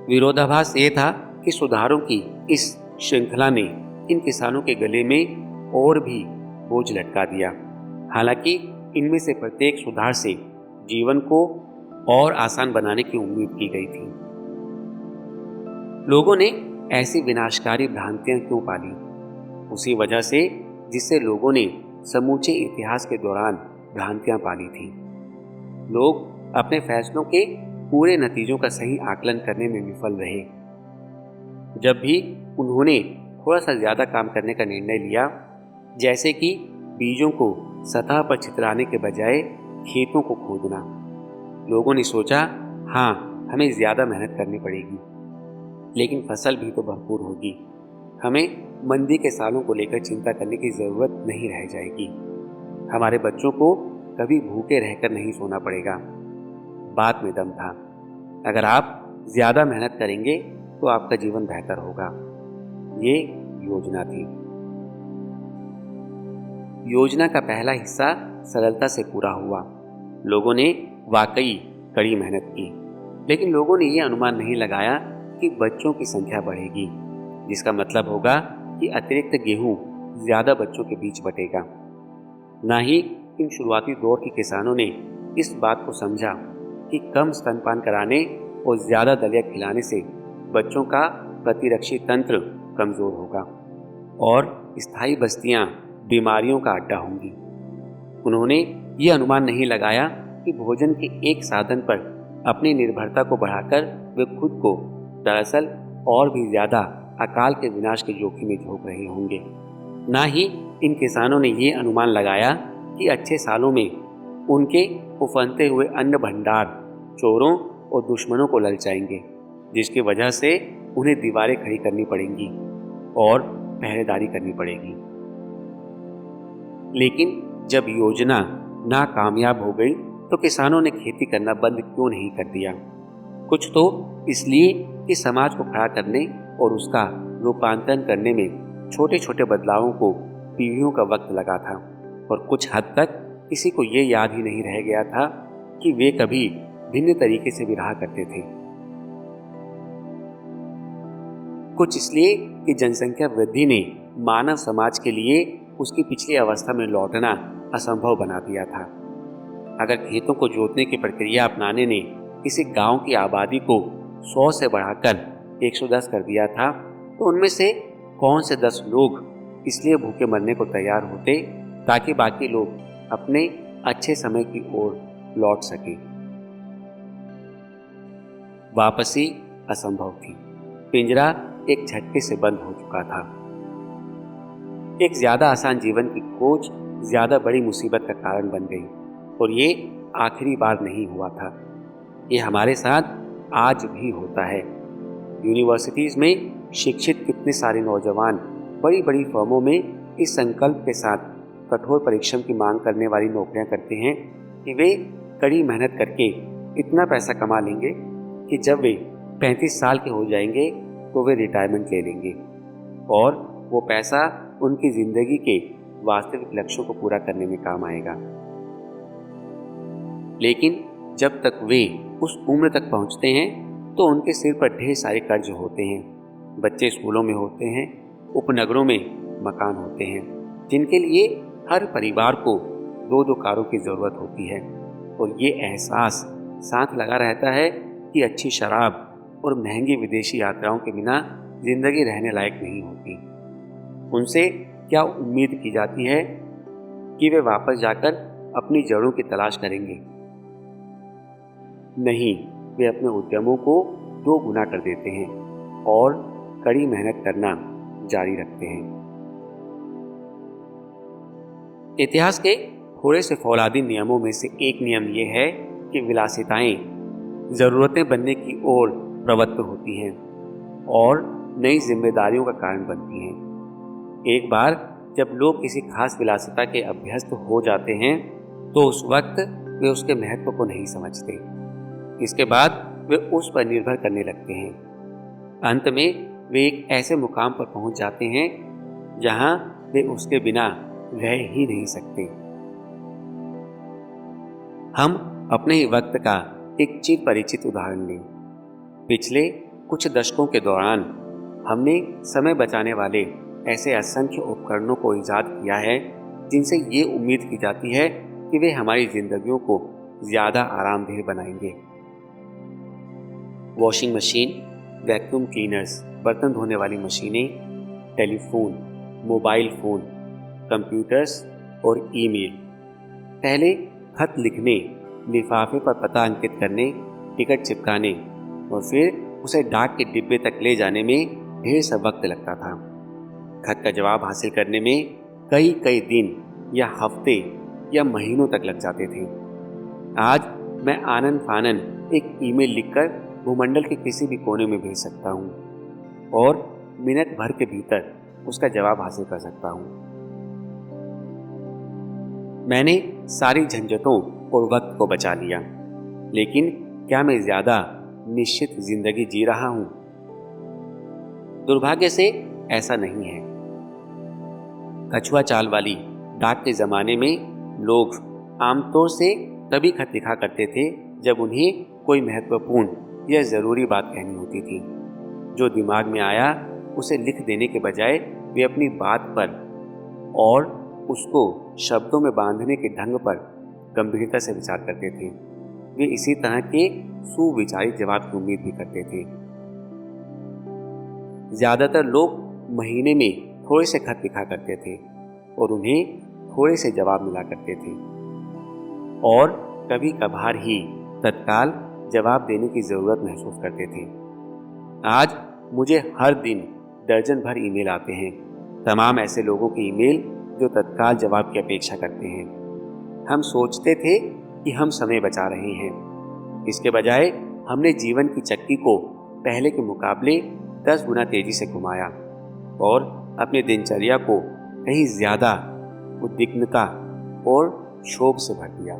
विरोधाभास ये था कि सुधारों की इस श्रृंखला ने इन किसानों के गले में और भी बोझ लटका दिया। हालांकि इनमें से प्रत्येक सुधार से जीवन को और आसान बनाने की उम्मीद की गई थी। लोगों ने ऐसी विनाशकारी भ्रांतियां क्यों पाली? उसी वजह से जिससे लोगों ने समूचे इतिहास के दौरान भ्रांतियां पाली थी। लोग अपने फैसलों के पूरे नतीजों का सही आकलन करने में विफल रहे। जब भी उन्होंने थोड़ा सा ज्यादा काम करने का निर्णय लिया, जैसे कि बीजों को सतह पर छितराने के बजाय खेतों को खोदना, लोगों ने सोचा हाँ, हमें ज्यादा मेहनत करनी पड़ेगी, लेकिन फसल भी तो भरपूर होगी। हमें मंदी के सालों को लेकर चिंता करने की जरूरत नहीं रह जाएगी। हमारे बच्चों को कभी भूखे रहकर नहीं सोना पड़ेगा। बात में दम था। अगर आप ज्यादा मेहनत करेंगे तो आपका जीवन बेहतर होगा। ये योजना थी। योजना का पहला हिस्सा सरलता से पूरा हुआ। लोगों ने वाकई कड़ी मेहनत की, लेकिन लोगों ने यह अनुमान नहीं लगाया कि बच्चों की संख्या बढ़ेगी, जिसका मतलब होगा कि अतिरिक्त गेहूं ज्यादा बच्चों के बीच बटेगा। ना ही इन शुरुआती दौर के किसानों ने इस बात को समझा कि कम स्तनपान कराने और ज्यादा दलिया खिलाने से बच्चों का प्रतिरक्षी तंत्र कमजोर होगा और स्थायी बस्तियां बीमारियों का अड्डा होंगी। उन्होंने ये अनुमान नहीं लगाया कि भोजन के एक साधन पर अपनी निर्भरता को बढ़ाकर वे खुद को दरअसल और भी ज्यादा अकाल के विनाश के जोखिम में झोंक रहे होंगे। ना ही इन किसानों ने ये अनुमान लगाया कि अच्छे सालों में उनके उफनते हुए अन्न भंडार चोरों और दुश्मनों को ललचाएंगे, जिसकी वजह से उन्हें दीवारें खड़ी करनी पड़ेंगी और पहरेदारी करनी पड़ेगी। लेकिन जब योजना नाकामयाब हो गई तो किसानों ने खेती करना बंद क्यों नहीं कर दिया? कुछ तो इसलिए कि समाज को खड़ा करने और उसका रूपांतरण करने में छोटे छोटे बदलावों को पीढ़ियों का वक्त लगा था, और कुछ हद तक किसी को ये याद ही नहीं रह गया था कि वे कभी भिन्न तरीके से भी रहा करते थे। कुछ इसलिए कि जनसंख्या वृद्धि ने मानव समाज के लिए उसकी पिछली अवस्था में लौटना असंभव बना दिया था। अगर खेतों को जोतने की प्रक्रिया अपनाने ने किसी गांव की आबादी को 100 से बढ़ाकर 110 कर दिया था, तो उनमें से कौन से 10 लोग इसलिए भूखे मरने को तैयार होते ताकि बाकी लोग अपने अच्छे समय की ओर लौट सके? वापसी असंभव थी। पिंजरा एक झटके से बंद हो चुका था। एक ज्यादा आसान जीवन की खोज ज्यादा बड़ी मुसीबत का कारण बन गई, और ये आखिरी बार नहीं हुआ था। ये हमारे साथ आज भी होता है। यूनिवर्सिटीज़ में शिक्षित कितने सारे नौजवान बड़ी बड़ी फर्मों में इस संकल्प के साथ कठोर परिश्रम की मांग करने वाली नौकरियां करते हैं कि वे कड़ी मेहनत करके इतना पैसा कमा लेंगे कि जब वे 35 साल के हो जाएंगे तो वे रिटायरमेंट ले लेंगे और वो पैसा उनकी ज़िंदगी के वास्तविक लक्ष्यों को पूरा करने में काम आएगा। लेकिन जब तक वे उस उम्र तक पहुंचते हैं तो उनके सिर पर ढेर सारे कर्ज होते हैं। बच्चे स्कूलों में होते हैं, उपनगरों में मकान होते हैं, जिनके लिए हर परिवार को 2-2 कारों की ज़रूरत होती है और ये एहसास साथ लगा रहता है कि अच्छी शराब और महंगी विदेशी यात्राओं के बिना ज़िंदगी रहने लायक नहीं होती। उनसे क्या उम्मीद की जाती है कि वे वापस जाकर अपनी जड़ों की तलाश करेंगे? नहीं, वे अपने उद्यमों को 2 गुना कर देते हैं और कड़ी मेहनत करना जारी रखते हैं। इतिहास के थोड़े से फौलादी नियमों में से एक नियम यह है कि विलासिताएं ज़रूरतें बनने की ओर प्रवृत्त होती हैं और नई जिम्मेदारियों का कारण बनती हैं। एक बार जब लोग किसी खास विलासिता के अभ्यस्त हो जाते हैं तो उस वक्त वे उसके महत्व को नहीं समझते। इसके बाद वे उस पर निर्भर करने लगते हैं। अंत में वे एक ऐसे मुकाम पर पहुंच जाते हैं जहां वे उसके बिना रह ही नहीं सकते। हम अपने ही वक्त का एक चिर परिचित उदाहरण लें। पिछले कुछ दशकों के दौरान हमने समय बचाने वाले ऐसे असंख्य उपकरणों को ईजाद किया है जिनसे ये उम्मीद की जाती है कि वे हमारी जिंदगियों को ज़्यादा आरामदेह बनाएंगे। वॉशिंग मशीन, वैक्यूम क्लीनर्स, बर्तन धोने वाली मशीनें, टेलीफोन, मोबाइल फ़ोन, कंप्यूटर्स और ईमेल। पहले खत लिखने, लिफाफे पर पता अंकित करने, टिकट चिपकाने और फिर उसे डाक के डिब्बे तक ले जाने में ढेर सा वक्त लगता था। खत का जवाब हासिल करने में कई दिन या हफ्ते या महीनों तक लग जाते थे। आज मैं आनन फानन एक ईमेल लिखकर भूमंडल के किसी भी कोने में भेज सकता हूँ और मिनट भर के भीतर उसका जवाब हासिल कर सकता हूँ। मैंने सारी झंझटों और वक्त को बचा लिया, लेकिन क्या मैं ज़्यादा निश्चित जिंदगी जी रहा हूँ? दुर्भाग्य से ऐसा नहीं है। कछुआ चाल वाली डाक के ज़माने में लोग आमतौर से तभी खत लिखा करते थे जब उन्हें कोई महत्वपूर्ण या ज़रूरी बात कहनी होती थी। जो दिमाग में आया उसे लिख देने के बजाय वे अपनी बात पर और उसको शब्दों में बांधने के ढंग पर गंभीरता से विचार करते थे। वे इसी तरह के सुविचारित जवाब की उम्मीद भी करते थे। ज़्यादातर लोग महीने में थोड़े से खत लिखा करते थे और उन्हें थोड़े से जवाब मिला करते थे और कभी कभार ही तत्काल जवाब देने की ज़रूरत महसूस करते थे। आज मुझे हर दिन दर्जन भर ईमेल आते हैं, तमाम ऐसे लोगों के ईमेल जो तत्काल जवाब की अपेक्षा करते हैं। हम सोचते थे कि हम समय बचा रहे हैं, इसके बजाय हमने जीवन की चक्की को पहले के मुकाबले 10 गुना तेजी से घुमाया और अपनी दिनचर्या को कहीं ज़्यादा उद्विग्नता और क्षोभ से भर दिया।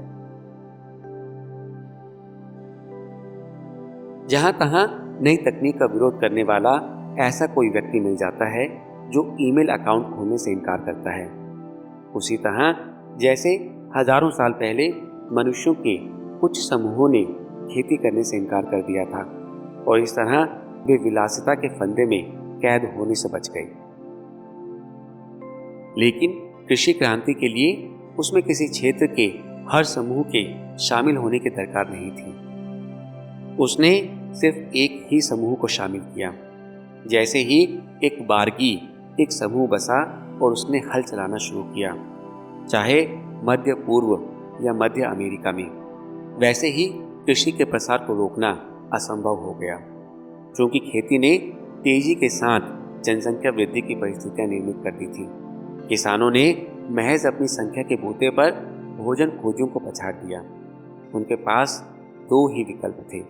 जहां तहां नई तकनीक का विरोध करने वाला ऐसा कोई व्यक्ति मिल जाता है जो ईमेल अकाउंट खोलने से इनकार करता है। उसी तरह जैसे हजारों साल पहले मनुष्यों के कुछ समूहों ने खेती करने से इनकार कर दिया था और इस तरह वे विलासिता के फंदे में कैद होने से बच गए। लेकिन कृषि क्रांति के लिए उसमें किसी क्षेत्र के हर समूह के शामिल होने की दरकार नहीं थी। उसने सिर्फ एक ही समूह को शामिल किया। जैसे ही एक बारगी एक समूह बसा और उसने हल चलाना शुरू किया, चाहे मध्य पूर्व या मध्य अमेरिका में, वैसे ही कृषि के प्रसार को रोकना असंभव हो गया, क्योंकि खेती ने तेजी के साथ जनसंख्या वृद्धि की परिस्थितियां निर्मित कर दी थी। किसानों ने महज अपनी संख्या के बूते पर भोजन खोजियों को पछाड़ दिया। उनके पास 2 ही विकल्प थे,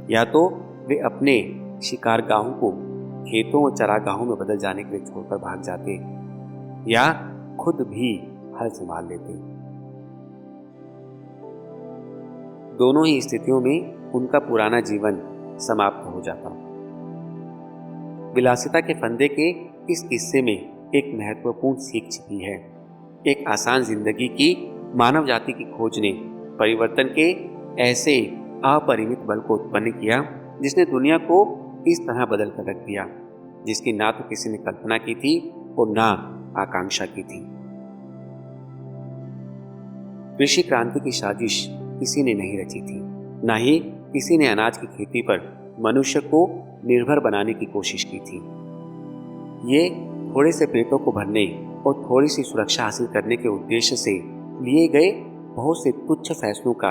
या तो वे अपने शिकारगाहों को खेतों और चरागाहों में बदल जाने के लिए छोड़कर भाग जाते या खुद भी हल संभाल लेते। दोनों ही स्थितियों में उनका पुराना जीवन समाप्त हो जाता। विलासिता के फंदे के इस किस्से में एक महत्वपूर्ण सीख छिपी है। एक आसान जिंदगी की मानव जाति की खोज ने परिवर्तन के ऐसे अपरिमित बल को उत्पन्न किया जिसने दुनिया को इस तरह बदल कर रख दिया, जिसकी ना तो किसी ने कल्पना की थी और ना आकांक्षा की थी। कृषि क्रांति की साजिश किसी ने नहीं रची थी, ना ही किसी ने अनाज की खेती पर मनुष्य को निर्भर बनाने की कोशिश की थी। ये थोड़े से पेटों को भरने और थोड़ी सी सुरक्षा हासिल करने के उद्देश्य से लिए गए बहुत से तुच्छ फैसलों का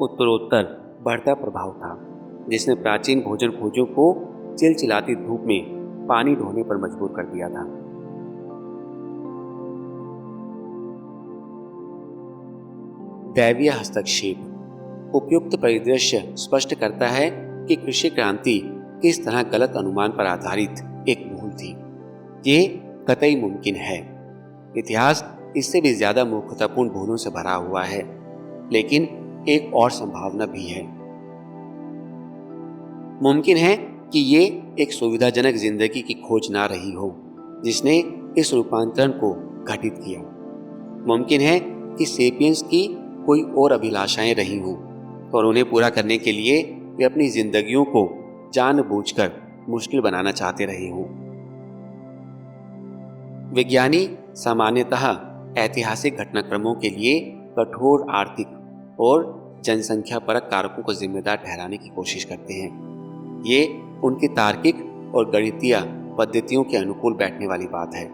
उत्तरोत्तर बढ़ता प्रभाव था, जिसने प्राचीन भोजन खोजों को चिलचिलाती धूप में पानी ढोने पर मजबूर कर दिया था। दैवीय हस्तक्षेप। उपयुक्त परिदृश्य स्पष्ट करता है कि कृषि क्रांति किस तरह गलत अनुमान पर आधारित एक भूल थी। ये कतई मुमकिन है। इतिहास इससे भी ज्यादा मूर्खतापूर्ण भूलों से भरा हुआ है, लेकिन एक और संभावना भी है। मुमकिन है कि ये एक सुविधाजनक जिंदगी की खोज ना रही हो जिसने इस रूपांतरण को घटित किया। मुमकिन है कि सेपियंस की कोई और अभिलाषाएं रही हों और उन्हें पूरा करने के लिए वे अपनी जिंदगियों को जानबूझकर मुश्किल बनाना चाहते रहे हों। विज्ञानी सामान्यतः ऐतिहासिक घटनाक्रमों के लिए कठोर आर्थिक और जनसंख्यापरक कारकों को जिम्मेदार ठहराने की कोशिश करते हैं। ये उनकी तार्किक और गणितीय पद्धतियों के अनुकूल बैठने वाली बात है।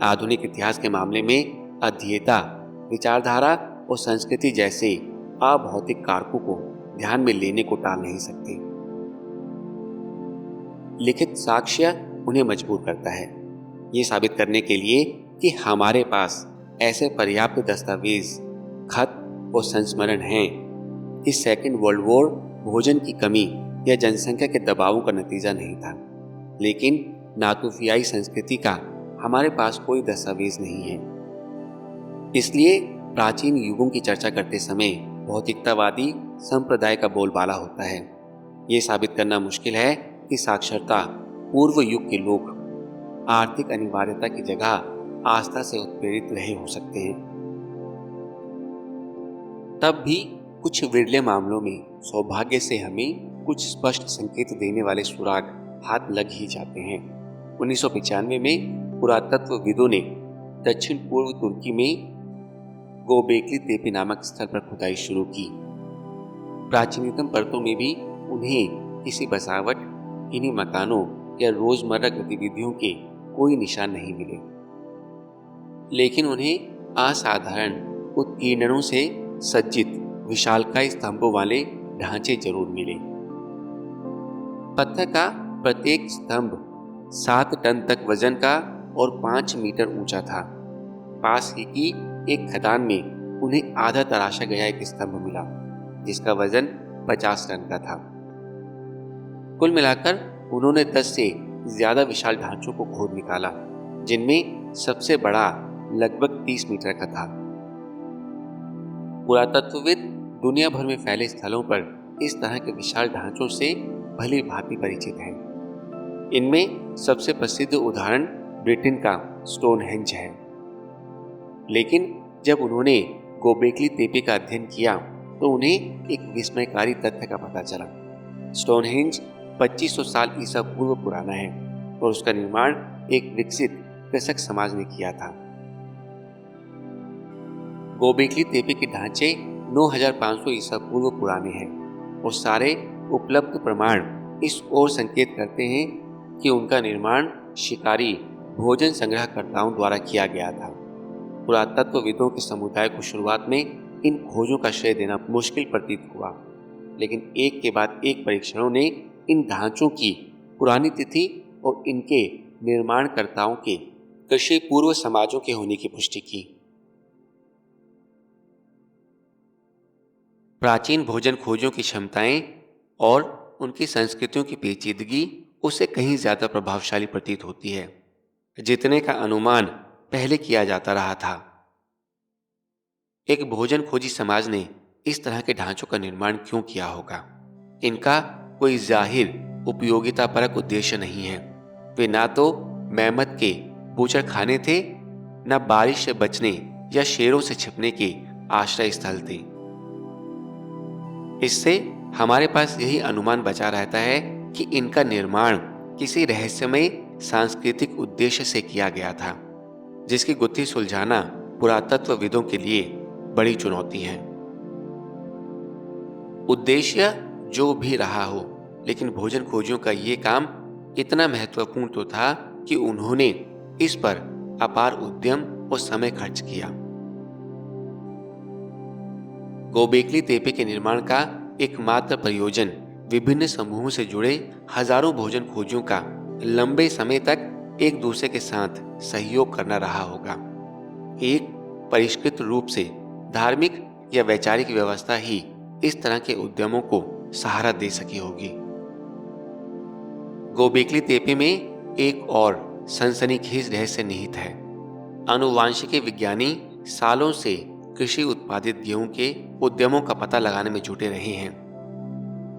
आधुनिक इतिहास के मामले में अध्येता, विचारधारा और संस्कृति जैसे अभौतिक कारकों को ध्यान में लेने को टाल नहीं सकते। लिखित साक्ष्य उन्हें मजबूर करता है ये साबित करने के लिए कि हमारे पास ऐसे पर्याप्त दस्तावेज, खत और संस्मरण हैं कि सेकेंड वर्ल्ड वॉर भोजन की कमी या जनसंख्या के दबावों का नतीजा नहीं था, लेकिन नातूफियाई संस्कृति का हमारे पास कोई दस्तावेज नहीं है। इसलिए प्राचीन युगों की चर्चा करते समय भौतिकतावादी संप्रदाय का बोलबाला होता है। ये साबित करना मुश्किल है कि साक्षरता पूर्व युग के लोग आर्थिक अनिवार्यता की जगह आस्था से उत्प्रेरित रहे हो सकते हैं। तब भी कुछ विरले मामलों में सौभाग्य से हमें कुछ स्पष्ट संकेत देने वाले सुराग हाथ लग ही जाते हैं। 1995 में पुरातत्वविदों ने दक्षिण पूर्व तुर्की में गोबेकली तेपे नामक स्थल पर खुदाई शुरू की। प्राचीनतम परतों में भी उन्हें किसी बसावट, इन्हीं मकानों या रोजमर्रा गतिविधियों के कोई निशान नहीं मिले, लेकिन उन्हें असाधारण उत्कीर्णनों से सज्जित विशालकाय स्तंभों वाले ढांचे जरूर मिले। पत्थर का प्रत्येक स्तंभ 7 टन तक वजन का और 5 मीटर ऊंचा था। पास ही की एक खदान में उन्हें आधा तराशा गया एक स्तंभ मिला जिसका वजन 50 टन का था। कुल मिलाकर उन्होंने 10 से ज्यादा विशाल ढांचों को खोद निकाला, जिनमें सबसे बड़ा लगभग 30 मीटर का था। पुरातत्वविद दुनिया भर में फैले स्थलों पर इस तरह के विशाल ढांचों से भली भांति परिचित हैं। इनमें सबसे प्रसिद्ध उदाहरण ब्रिटेन का स्टोनहेंज है। लेकिन जब उन्होंने गोबेकली तेपे का अध्ययन किया तो उन्हें एक विस्मयकारी तथ्य का पता चला। स्टोनहेंज 2500 साल ईसा पूर्व पुराना है और उसका निर्माण एक विकसित कृषक समाज ने किया था। गोबेकली तेपे के ढांचे 9500 ईसा पूर्व पुराने हैं और सारे उपलब्ध प्रमाण इस ओर संकेत करते हैं कि उनका निर्माण शिकारी भोजन संग्रहकर्ताओं द्वारा किया गया था। पुरातत्वविदों के समुदाय को शुरुआत में इन खोजों का श्रेय देना मुश्किल प्रतीत हुआ, लेकिन एक के बाद एक परीक्षणों ने इन ढांचों की पुरानी तिथि और इनके निर्माणकर्ताओं के कृषि पूर्व समाजों के होने की पुष्टि की। प्राचीन भोजन खोजों की क्षमताएं और उनकी संस्कृतियों की पेचीदगी उससे कहीं ज्यादा प्रभावशाली प्रतीत होती है, जितने का अनुमान पहले किया जाता रहा था। एक भोजन खोजी समाज ने इस तरह के ढांचों का निर्माण क्यों किया होगा? इनका कोई जाहिर उपयोगितापरक उद्देश्य नहीं है। वे ना तो मेहमत के बूचड़ खाने थे, न बारिश से बचने या शेरों से छिपने के आश्रय स्थल थे। इससे हमारे पास यही अनुमान बचा रहता है कि इनका निर्माण किसी रहस्यमय सांस्कृतिक उद्देश्य से किया गया था, जिसकी गुत्थी सुलझाना पुरातत्वविदों के लिए बड़ी चुनौती है। उद्देश्य जो भी रहा हो, लेकिन भोजन खोजियों का ये काम इतना महत्वपूर्ण तो था कि उन्होंने इस पर अपार उद्यम और समय खर्च किया। गोबेकली तेपे के निर्माण का एकमात्र प्रयोजन विभिन्न समूहों से जुड़े हजारों भोजन खोजियों का लंबे समय तक एक दूसरे के साथ सहयोग करना रहा होगा। एक परिष्कृत रूप से धार्मिक या वैचारिक व्यवस्था ही इस तरह के उद्यमों को सहारा दे सकी होगी। गोबेकली तेपे में एक और सनसनीखेज रहस्य निहित है। आनुवांशिकी विज्ञानी सालों से कृषि उत्पादित गेहूं के उद्यमों का पता लगाने में जुटे रहे हैं।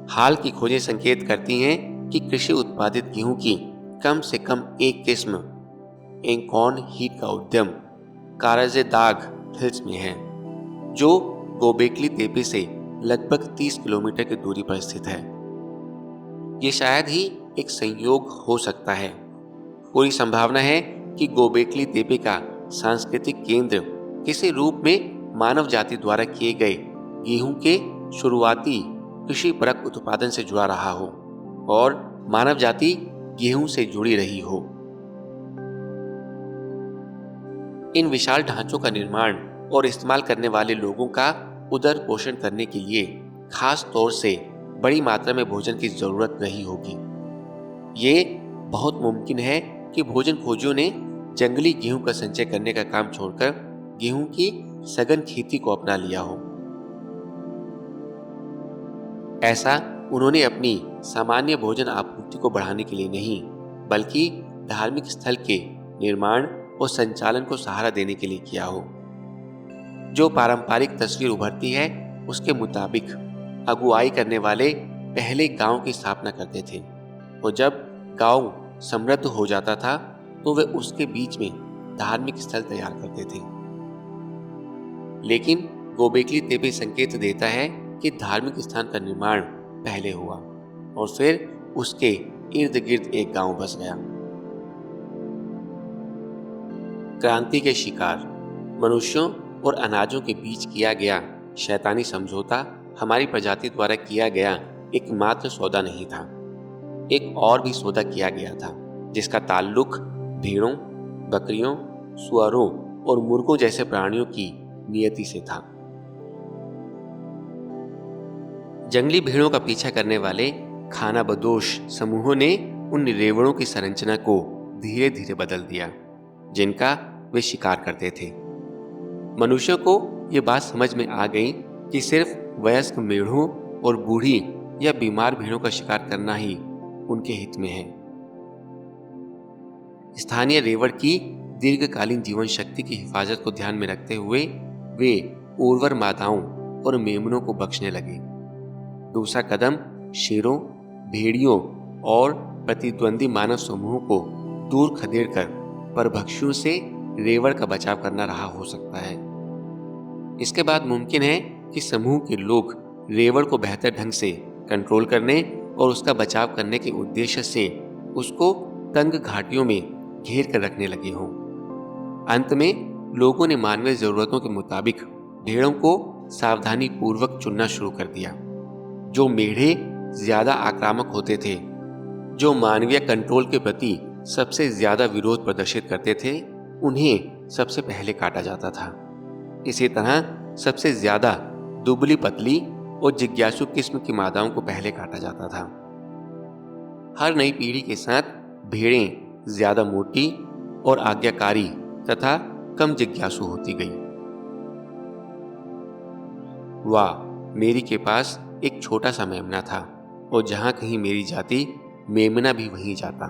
हाल की खोजें संकेत करती हैं कि कृषि उत्पादित गेहूं की कम से कम एक किस्म एंकॉन हीट का उद्यम काराजेदाग हिल्स में है, जो गोबेकली तेपे से लगभग 30 किलोमीटर की दूरी पर स्थित है। ये शायद ही एक संयोग हो सकता है। पूरी संभावना है कि गोबेकली तेपे का सांस्कृतिक केंद्र किसी रूप में मानव जाति द्वारा किए गए गेहूं के शुरुआती कृषि परक उत्पादन से जुड़ा रहा हो और मानव जाति गेहूं से जुड़ी रही हो। इन विशाल ढांचों का निर्माण और इस्तेमाल करने वाले लोगों का उदर पोषण करने के लिए खास तौर से बड़ी मात्रा में भोजन की जरूरत रही होगी। ये बहुत मुमकिन है कि भोजन खोजियों ने जंगली गेहूं का संचय करने का काम छोड़कर गेहूं की सघन खेती को अपना लिया हो। ऐसा उन्होंने अपनी सामान्य भोजन आपूर्ति को बढ़ाने के लिए नहीं, बल्कि धार्मिक स्थल के निर्माण और संचालन को सहारा देने के लिए किया हो। जो पारंपरिक तस्वीर उभरती है उसके मुताबिक अगुवाई करने वाले पहले गांव की स्थापना करते थे और जब गांव समृद्ध हो जाता था तो वे उसके बीच में धार्मिक स्थल तैयार करते थे। लेकिन गोबेकली तेपे संकेत देता है कि धार्मिक स्थान का निर्माण पहले हुआ और फिर उसके इर्द गिर्द एक गांव बस गया। क्रांति के शिकार मनुष्यों और अनाजों के बीच किया गया शैतानी समझौता हमारी प्रजाति द्वारा किया गया एकमात्र सौदा नहीं था। एक और भी सौदा किया गया था जिसका ताल्लुक भेड़ों, बकरियों, सुअरों और मुर्गों जैसे प्राणियों की नियति से था। जंगली भेड़ों का पीछा करने वाले खानाबदोश समूहों ने उन रेवड़ों की संरचना को धीरे धीरे बदल दिया जिनका वे शिकार करते थे। मनुष्यों को ये बात समझ में आ गई कि सिर्फ वयस्क मेढ़ों और बूढ़ी या बीमार भेड़ों का शिकार करना ही उनके हित में है। स्थानीय रेवड़ की दीर्घकालीन जीवन शक्ति की हिफाजत को ध्यान में रखते हुए वे उर्वर मादाओं और मेमनों को बख्शने लगे। दूसरा कदम शेरों, भेड़ियों और प्रतिद्वंदी मानव समूहों को दूर खदेड़कर परभक्षियों से रेवड़ का बचाव करना रहा हो सकता है। इसके बाद मुमकिन है कि समूह के लोग रेवड़ को बेहतर ढंग से कंट्रोल करने और उसका बचाव करने के उद्देश्य से उसको तंग घाटियों में घेर कर रखने लगे हों। अंत में लोगों ने मानवीय जरूरतों के मुताबिक भेड़ों को सावधानी पूर्वक चुनना शुरू कर दिया। जो मेढ़े ज्यादा आक्रामक होते थे, जो मानवीय कंट्रोल के प्रति सबसे ज्यादा विरोध प्रदर्शित करते थे, उन्हें सबसे पहले काटा जाता था। इसी तरह सबसे ज्यादा दुबली पतली और जिज्ञासु किस्म की मादाओं को पहले काटा जाता था। हर नई पीढ़ी के साथ भेड़ें ज्यादा मोटी और आज्ञाकारी तथा कम जिज्ञासु होती गई। वाह, मेरी के पास एक छोटा सा मेमना था और जहां कहीं मेरी जाती मेमना भी वहीं जाता।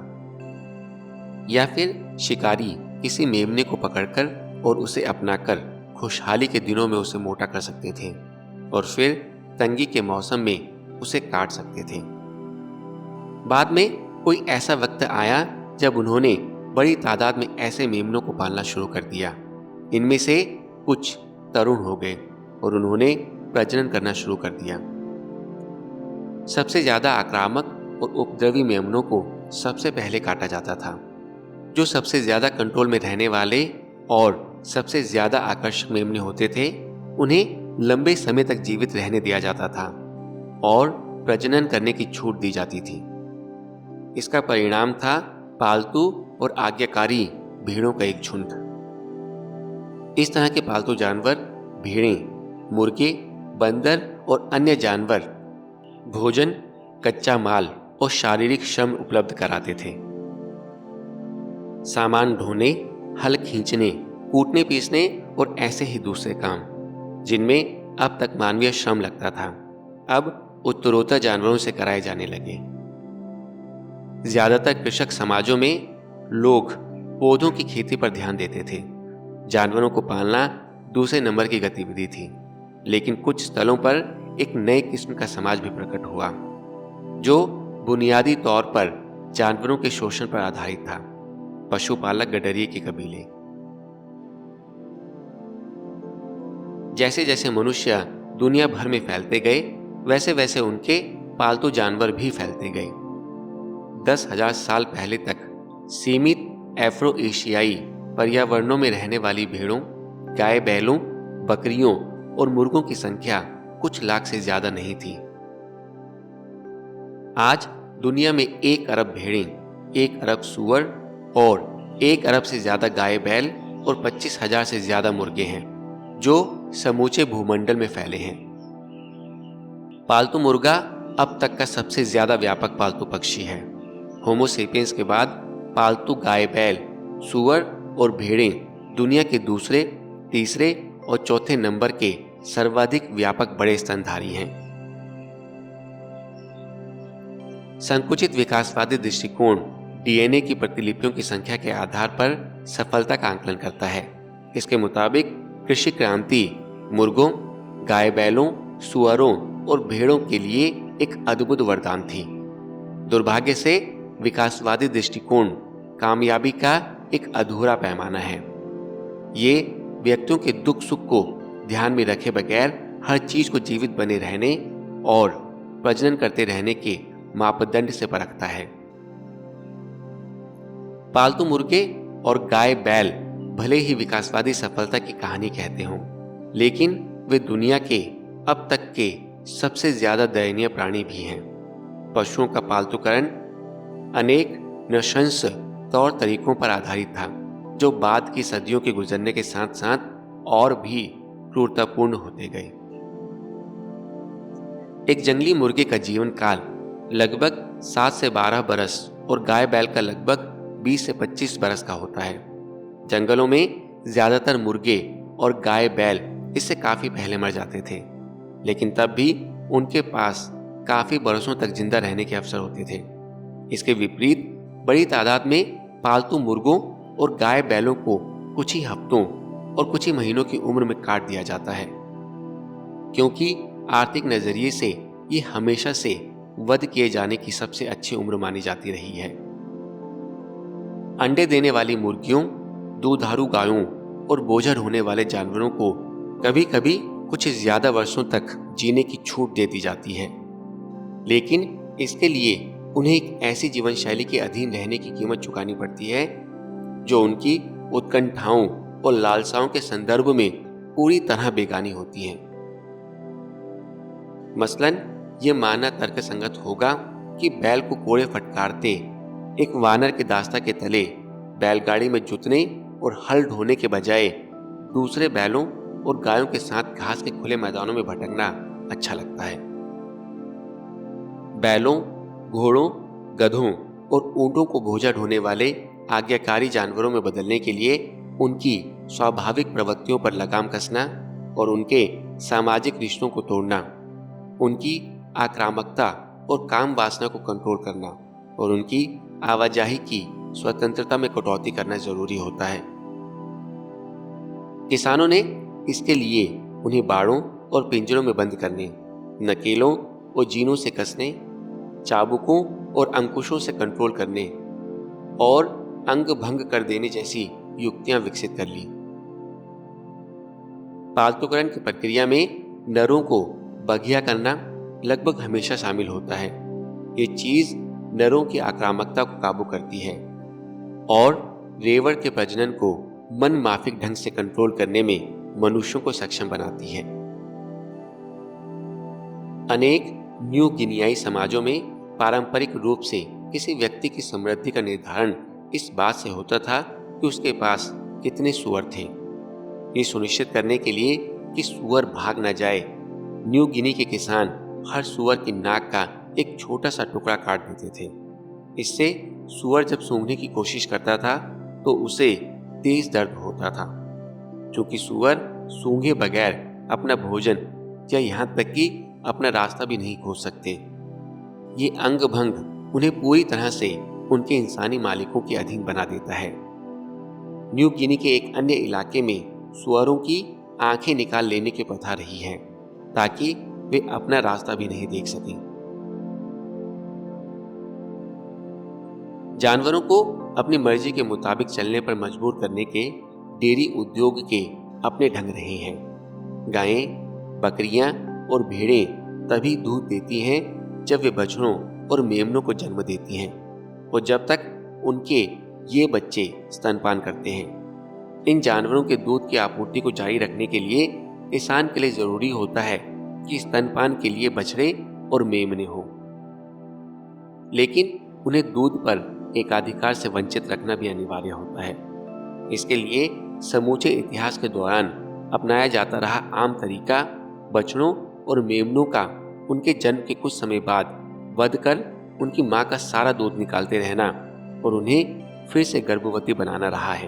या फिर शिकारी किसी मेमने को पकड़कर और उसे अपनाकर खुशहाली के दिनों में उसे मोटा कर सकते थे और फिर तंगी के मौसम में उसे काट सकते थे। बाद में कोई ऐसा वक्त आया जब उन्होंने बड़ी तादाद में ऐसे मेमनों को पालना शुरू कर दिया। इनमें से कुछ तरुण हो गए और उन्होंने प्रजनन करना शुरू कर दिया। सबसे ज्यादा आक्रामक और उपद्रवी मेमनों को सबसे पहले काटा जाता था। जो सबसे ज्यादा कंट्रोल में रहने वाले और सबसे ज्यादा आकर्षक मेमने होते थे, उन्हें लंबे समय तक जीवित रहने दिया जाता था और प्रजनन करने की छूट दी जाती थी। इसका परिणाम था पालतू और आज्ञाकारी भेड़ों का एक झुंड। इस तरह के पालतू जानवर भेड़ें, मुर्गे, बंदर और अन्य जानवर भोजन, कच्चा माल और शारीरिक श्रम उपलब्ध कराते थे। सामान ढोने, हल खींचने, कूटने पीसने और ऐसे ही दूसरे काम जिनमें अब तक मानवीय श्रम लगता था, अब उत्तरोत्तर जानवरों से कराए जाने लगे। ज्यादातर कृषक समाजों में लोग पौधों की खेती पर ध्यान देते थे। जानवरों को पालना दूसरे नंबर की गतिविधि थी, लेकिन कुछ स्थलों पर एक नए किस्म का समाज भी प्रकट हुआ जो बुनियादी तौर पर जानवरों के शोषण पर आधारित था। पशुपालक गडरिये के कबीले। जैसे जैसे मनुष्य दुनिया भर में फैलते गए, वैसे वैसे उनके पालतू जानवर भी फैलते गए। 10,000 साल पहले तक सीमित एफ्रो एशियाई पर्यावरणों में रहने वाली भेड़ों, गाय बैलों, बकरियों और मुर्गों की संख्या कुछ लाख से ज्यादा नहीं थी। आज दुनिया में 1 अरब भेड़ें, 1 अरब सूअर और 1 अरब से ज्यादा गाय बैल और 25,000 से ज्यादा मुर्गे हैं जो समूचे भूमंडल में फैले हैं। पालतू मुर्गा अब तक का सबसे ज्यादा व्यापक पालतू पक्षी है। होमो सेपियंस के बाद पालतू गाय बैल, सूअर और भेड़ें दुनिया के दूसरे, तीसरे और चौथे नंबर के सर्वाधिक व्यापक बड़े स्तनधारी हैं। संकुचित विकासवादी दृष्टिकोण डीएनए की प्रतिलिपियों की संख्या के आधार पर सफलता का आकलन करता है। इसके मुताबिक कृषि क्रांति मुर्गों, गाय बैलों, सुअरों और भेड़ों के लिए एक अद्भुत वरदान थी। दुर्भाग्य से विकासवादी दृष्टिकोण कामयाबी का एक अधूरा पैमाना है। ये व्यक्तियों के दुख सुख को ध्यान में रखे बगैर हर चीज को जीवित बने रहने और प्रजनन करते रहने के मापदंड से परखता है। पालतू मुर्गे और गाय बैल भले ही विकासवादी सफलता की कहानी कहते हों, लेकिन वे दुनिया के अब तक के सबसे ज्यादा दयनीय प्राणी भी हैं। पशुओं का पालतूकरण अनेक नृशंस तौर तरीकों पर आधारित था जो बाद की सदियों के गुजरने के साथ साथ और भी क्रूरतापूर्ण होते गए। एक जंगली मुर्गे का जीवन काल लगभग 7 से 12 बरस और गाय बैल का लगभग 20 से 25 बरस का होता है। जंगलों में ज्यादातर मुर्गे और गाय बैल इससे काफी पहले मर जाते थे, लेकिन तब भी उनके पास काफी बरसों तक जिंदा रहने के अवसर होते थे। इसके विपरीत बड़ी तादाद में पालतू मुर्गों और गाय बैलों को कुछ ही हफ्तों और कुछ ही महीनों की उम्र में काट दिया जाता है, क्योंकि आर्थिक नजरिए से ये हमेशा से वध किए जाने की सबसे अच्छी उम्र मानी जाती रही है। अंडे देने वाली मुर्गियों, दूधारू गायों और बोझा ढोने वाले जानवरों को कभी कभी कुछ ज्यादा वर्षों तक जीने की छूट दे दी जाती है, लेकिन इसके लिए उन्हें एक ऐसी जीवन शैली के अधीन रहने की कीमत चुकानी पड़ती है जो उनकी उत्कंठाओं और लालसाओं के संदर्भ में पूरी तरह बेगानी होती है। मसलन ये मानना तर्कसंगत होगा कि बैल को कोड़े फटकारते एक वानर के दास्ता के तले बैलगाड़ी में जुतने और हल ढोने के बजाय दूसरे बैलों और गायों के साथ घास के खुले मैदानों में भटकना अच्छा लगता है। बैलों, घोड़ों, गधों और ऊंटों को बोझा ढोने वाले आज्ञाकारी जानवरों में बदलने के लिए उनकी स्वाभाविक प्रवृत्तियों पर लगाम कसना और उनके सामाजिक रिश्तों को तोड़ना, उनकी आक्रामकता और काम वासना को कंट्रोल करना और उनकी आवाजाही की स्वतंत्रता में कटौती करना जरूरी होता है। किसानों ने इसके लिए उन्हें बाड़ों और पिंजरों में बंद करने, नकेलों और जीनों से कसने, चाबुकों और अंकुशों से कंट्रोल करने और अंग भंग कर देने जैसी युक्तियां विकसित कर ली। पालतूकरण की प्रक्रिया में नरों को बघिया करना लगभग हमेशा शामिल होता है। ये चीज नरों की आक्रामकता को काबू करती है और रेवड़ के प्रजनन को मन माफिक ढंग से कंट्रोल करने में मनुष्यों को सक्षम बनाती है। अनेक न्यू गिनियाई समाजों में पारंपरिक रूप से किसी व्यक्ति की समृद्धि का निर्धारण इस बात से होता था कि उसके पास कितने सूअर थे। ये सुनिश्चित करने के लिए कि सूअर भाग न जाए, न्यू गिनी के किसान हर सूअर की नाक का एक छोटा सा टुकड़ा काट देते थे। इससे सूअर जब सूंघने की कोशिश करता था तो उसे तेज दर्द होता था, क्योंकि सूअर सूंघे बगैर अपना भोजन या यहाँ तक कि अपना रास्ता भी नहीं खोज सकते। ये अंग भंग उन्हें पूरी तरह से उनके इंसानी मालिकों के अधीन बना देता है। न्यू गिनी के एक अन्य इलाके में सूअरों की आंखें निकाल लेने की प्रथा रही है ताकि वे अपना रास्ता भी नहीं देख सकें। जानवरों को अपनी मर्जी के मुताबिक चलने पर मजबूर करने के डेयरी उद्योग के अपने ढंग रहे हैं। गायें, बकरियां और भेड़ें तभी दूध देती हैं जब वे बछड़ों और मेमनों को जन्म देती हैं और जब तक उनके ये बच्चे स्तनपान करते हैं। इन जानवरों के दूध की आपूर्ति को जारी रखने के लिए किसान के लिए जरूरी होता है कि स्तनपान के लिए बछड़े और मेमने हों, लेकिन उन्हें दूध पर एकाधिकार से वंचित रखना भी अनिवार्य होता है। इसके लिए समूचे इतिहास के दौरान अपनाया जाता रहा आम तरीका बछड़ों और मेमनों का उनके जन्म के कुछ समय बाद वध कर उनकी मां का सारा दूध निकालते रहना और उन्हें फिर से गर्भवती बनाना रहा है।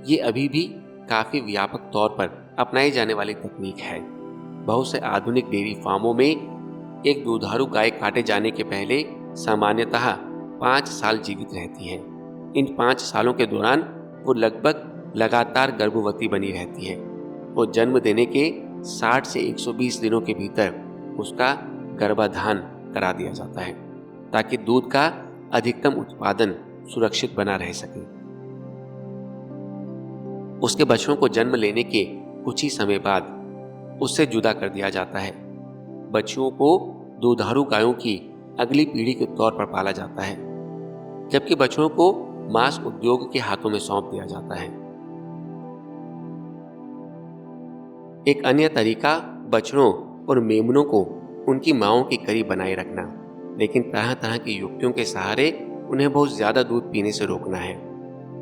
ये अभी भी काफी व्यापक तौर पर अपनाई जाने वाली तकनीक है। बहुत से आधुनिक डेयरी फार्मों में एक दुधारू गाय काटे जाने के पहले सामान्यतः 5 साल जीवित रहती है। इन 5 सालों के दौरान वो लगभग लगातार गर्भवती बनी रहती है और जन्म देने के 60 से 120 दिनों के भीतर उसका गर्भाधान करा दिया जाता है ताकि दूध का अधिकतम उत्पादन सुरक्षित बना रह सके। उसके बच्चों को जन्म लेने के कुछ ही समय बाद उससे जुदा कर दिया जाता है। बच्चों को दुधारू गायों की अगली पीढ़ी के तौर पर पाला जाता है, जबकि बछड़ों को मांस उद्योग के हाथों में सौंप दिया जाता है। एक अन्य तरीका बछड़ों और मेमनों को उनकी मांओं के करीब बनाए रखना, लेकिन तरह तरह की युक्तियों के सहारे उन्हें बहुत ज्यादा दूध पीने से रोकना है।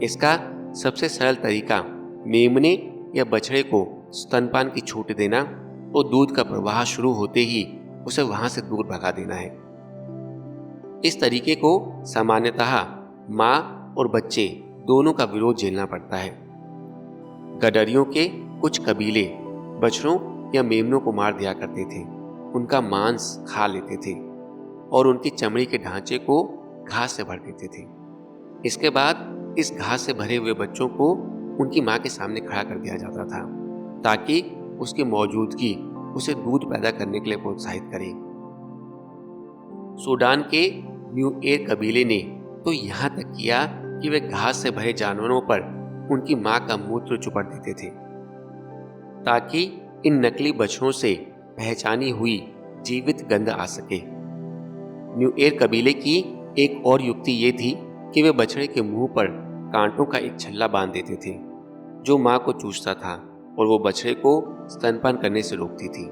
इसका सबसे सरल तरीका मेमने या बछड़े को स्तनपान की छूट देना और दूध का प्रवाह शुरू होते ही उसे वहां से दूर भगा देना है। इस तरीके को सामान्यतः मां और बच्चे दोनों का विरोध झेलना पड़ता है। गडरियों के कुछ कबीले बछड़ों या मेमनों को मार दिया करते थे, उनका मांस खा लेते थे और उनकी चमड़ी के ढांचे को घास से भर देते थे। इसके बाद इस घास से भरे हुए बच्चों को उनकी मां के सामने खड़ा कर दिया जाता था ताकि उसकी मौजूदगी उसे दूध पैदा करने के लिए प्रोत्साहित करे। सूडान के न्यूएर कबीले ने तो यहाँ तक किया कि वे घास से भरे जानवरों पर उनकी मां का मूत्र चुपड़ देते थे ताकि इन नकली बछड़ों से पहचानी हुई जीवित गंध आ सके। न्यूएर कबीले की एक और युक्ति ये थी कि वे बछड़े के मुंह पर कांटों का एक छल्ला बांध देते थे जो मां को चूसता था और वो बछड़े को स्तनपान करने से रोकती थी।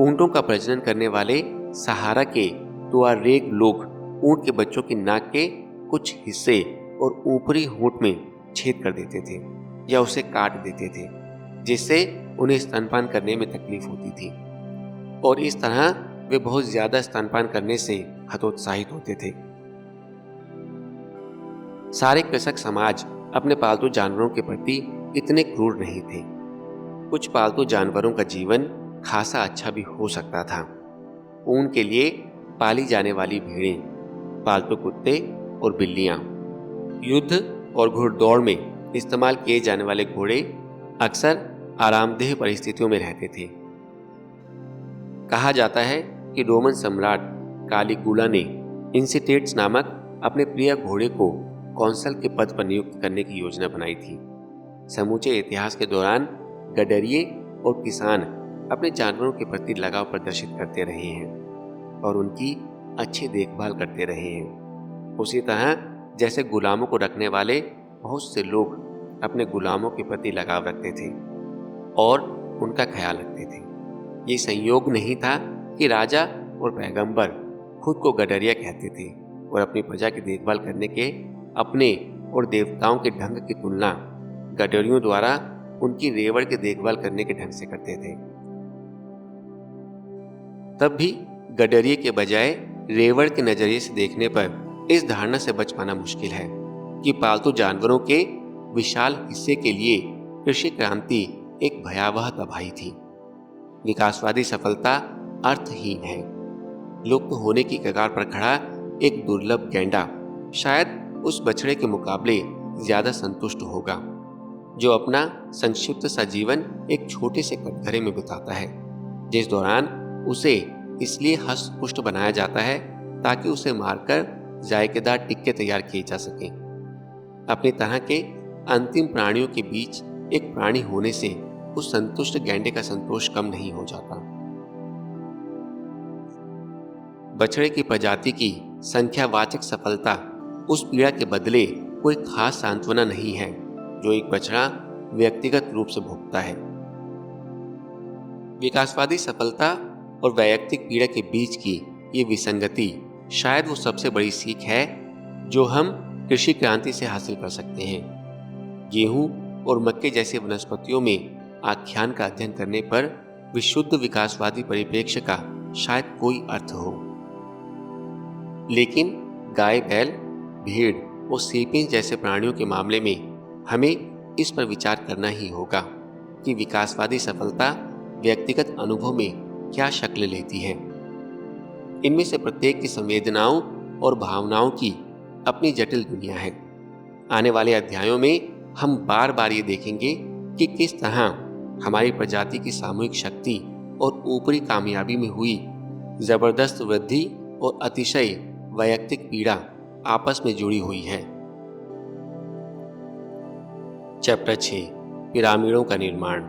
ऊंटों का प्रजनन करने वाले सहारा के तुआरेग लोग ऊंट के बच्चों की नाक के कुछ हिस्से और ऊपरी होंठ में छेद कर देते थे या उसे काट देते थे, जिससे उन्हें स्तनपान करने में तकलीफ होती थी और इस तरह वे बहुत ज्यादा स्तनपान करने से हतोत्साहित होते थे। सारे कृषक समाज अपने पालतू जानवरों के प्रति इतने क्रूर नहीं थे। कुछ पालतू जानवरों का जीवन खासा अच्छा भी हो सकता था। ऊन के लिए पाली जाने वाली भेड़ें, पालतू कुत्ते और बिल्लियां, युद्ध और घुड़दौड़ में इस्तेमाल किए जाने वाले घोड़े अक्सर आरामदेह परिस्थितियों में रहते थे। कहा जाता है कि रोमन सम्राट कालिगुला ने इंसिटेट्स नामक अपने प्रिय घोड़े को कौंसल के पद पर नियुक्त करने की योजना बनाई थी। समूचे इतिहास के दौरान गडरिये और किसान अपने जानवरों के प्रति लगाव प्रदर्शित करते रहे हैं और उनकी अच्छी देखभाल करते रहे हैं, उसी तरह जैसे गुलामों को रखने वाले बहुत से लोग अपने गुलामों के प्रति लगाव रखते थे और उनका ख्याल रखते थे। ये संयोग नहीं था कि राजा और पैगंबर खुद को गडरिया कहते थे और अपनी प्रजा की देखभाल करने के अपने और देवताओं के ढंग की तुलना गडरियों द्वारा उनकी रेवड़ की देखभाल करने के ढंग से करते थे। तब भी गडरिये के बजाय रेवड़ के नजरिए से देखने पर इस धारणा से बच पाना मुश्किल है कि पालतू जानवरों के विशाल हिस्से के लिए कृषि क्रांति एक भयावह तबाही थी। विकासवादी सफलता अर्थहीन है। लुप्त होने की कगार पर खड़ा एक दुर्लभ गैंडा शायद उस बछड़े के मुकाबले ज्यादा संतुष्ट होगा जो अपना संक्षिप्त सा जीवन एक छोटे से कटघरे में बिताता है, जिस दौरान उसे इसलिए हष्ट पुष्ट बनाया जाता है ताकि उसे मारकर जायकेदार टिक्के तैयार किए जा सके। अपनी तरह के अंतिम प्राणियों के बीच एक प्राणी होने से उस संतुष्ट गैंडे का संतोष कम नहीं हो जाता। बछड़े की प्रजाति की संख्यावाचक सफलता उस पीड़ा के बदले कोई खास सांत्वना नहीं है जो एक बछड़ा व्यक्तिगत रूप से भोगता है। विकासवादी सफलता और वैयक्तिक पीड़ा के बीच की ये विसंगति शायद वो सबसे बड़ी सीख है जो हम कृषि क्रांति से हासिल कर सकते हैं। गेहूं और मक्के जैसे वनस्पतियों में आख्यान का अध्ययन करने पर विशुद्ध विकासवादी परिप्रेक्ष्य का शायद कोई अर्थ हो, लेकिन गाय, बैल, भेड़ और सेपियंस जैसे प्राणियों के मामले में हमें इस पर विचार करना ही होगा कि विकासवादी सफलता व्यक्तिगत अनुभव में क्या शक्ल लेती है। इनमें से प्रत्येक की संवेदनाओं और भावनाओं की अपनी जटिल दुनिया है। आने वाले अध्यायों में हम बार बार ये देखेंगे कि किस तरह हमारी प्रजाति की सामूहिक शक्ति और ऊपरी कामयाबी में हुई जबरदस्त वृद्धि और अतिशय वैयक्तिक पीड़ा आपस में जुड़ी हुई है। चैप्टर 6 पिरामिडों का निर्माण।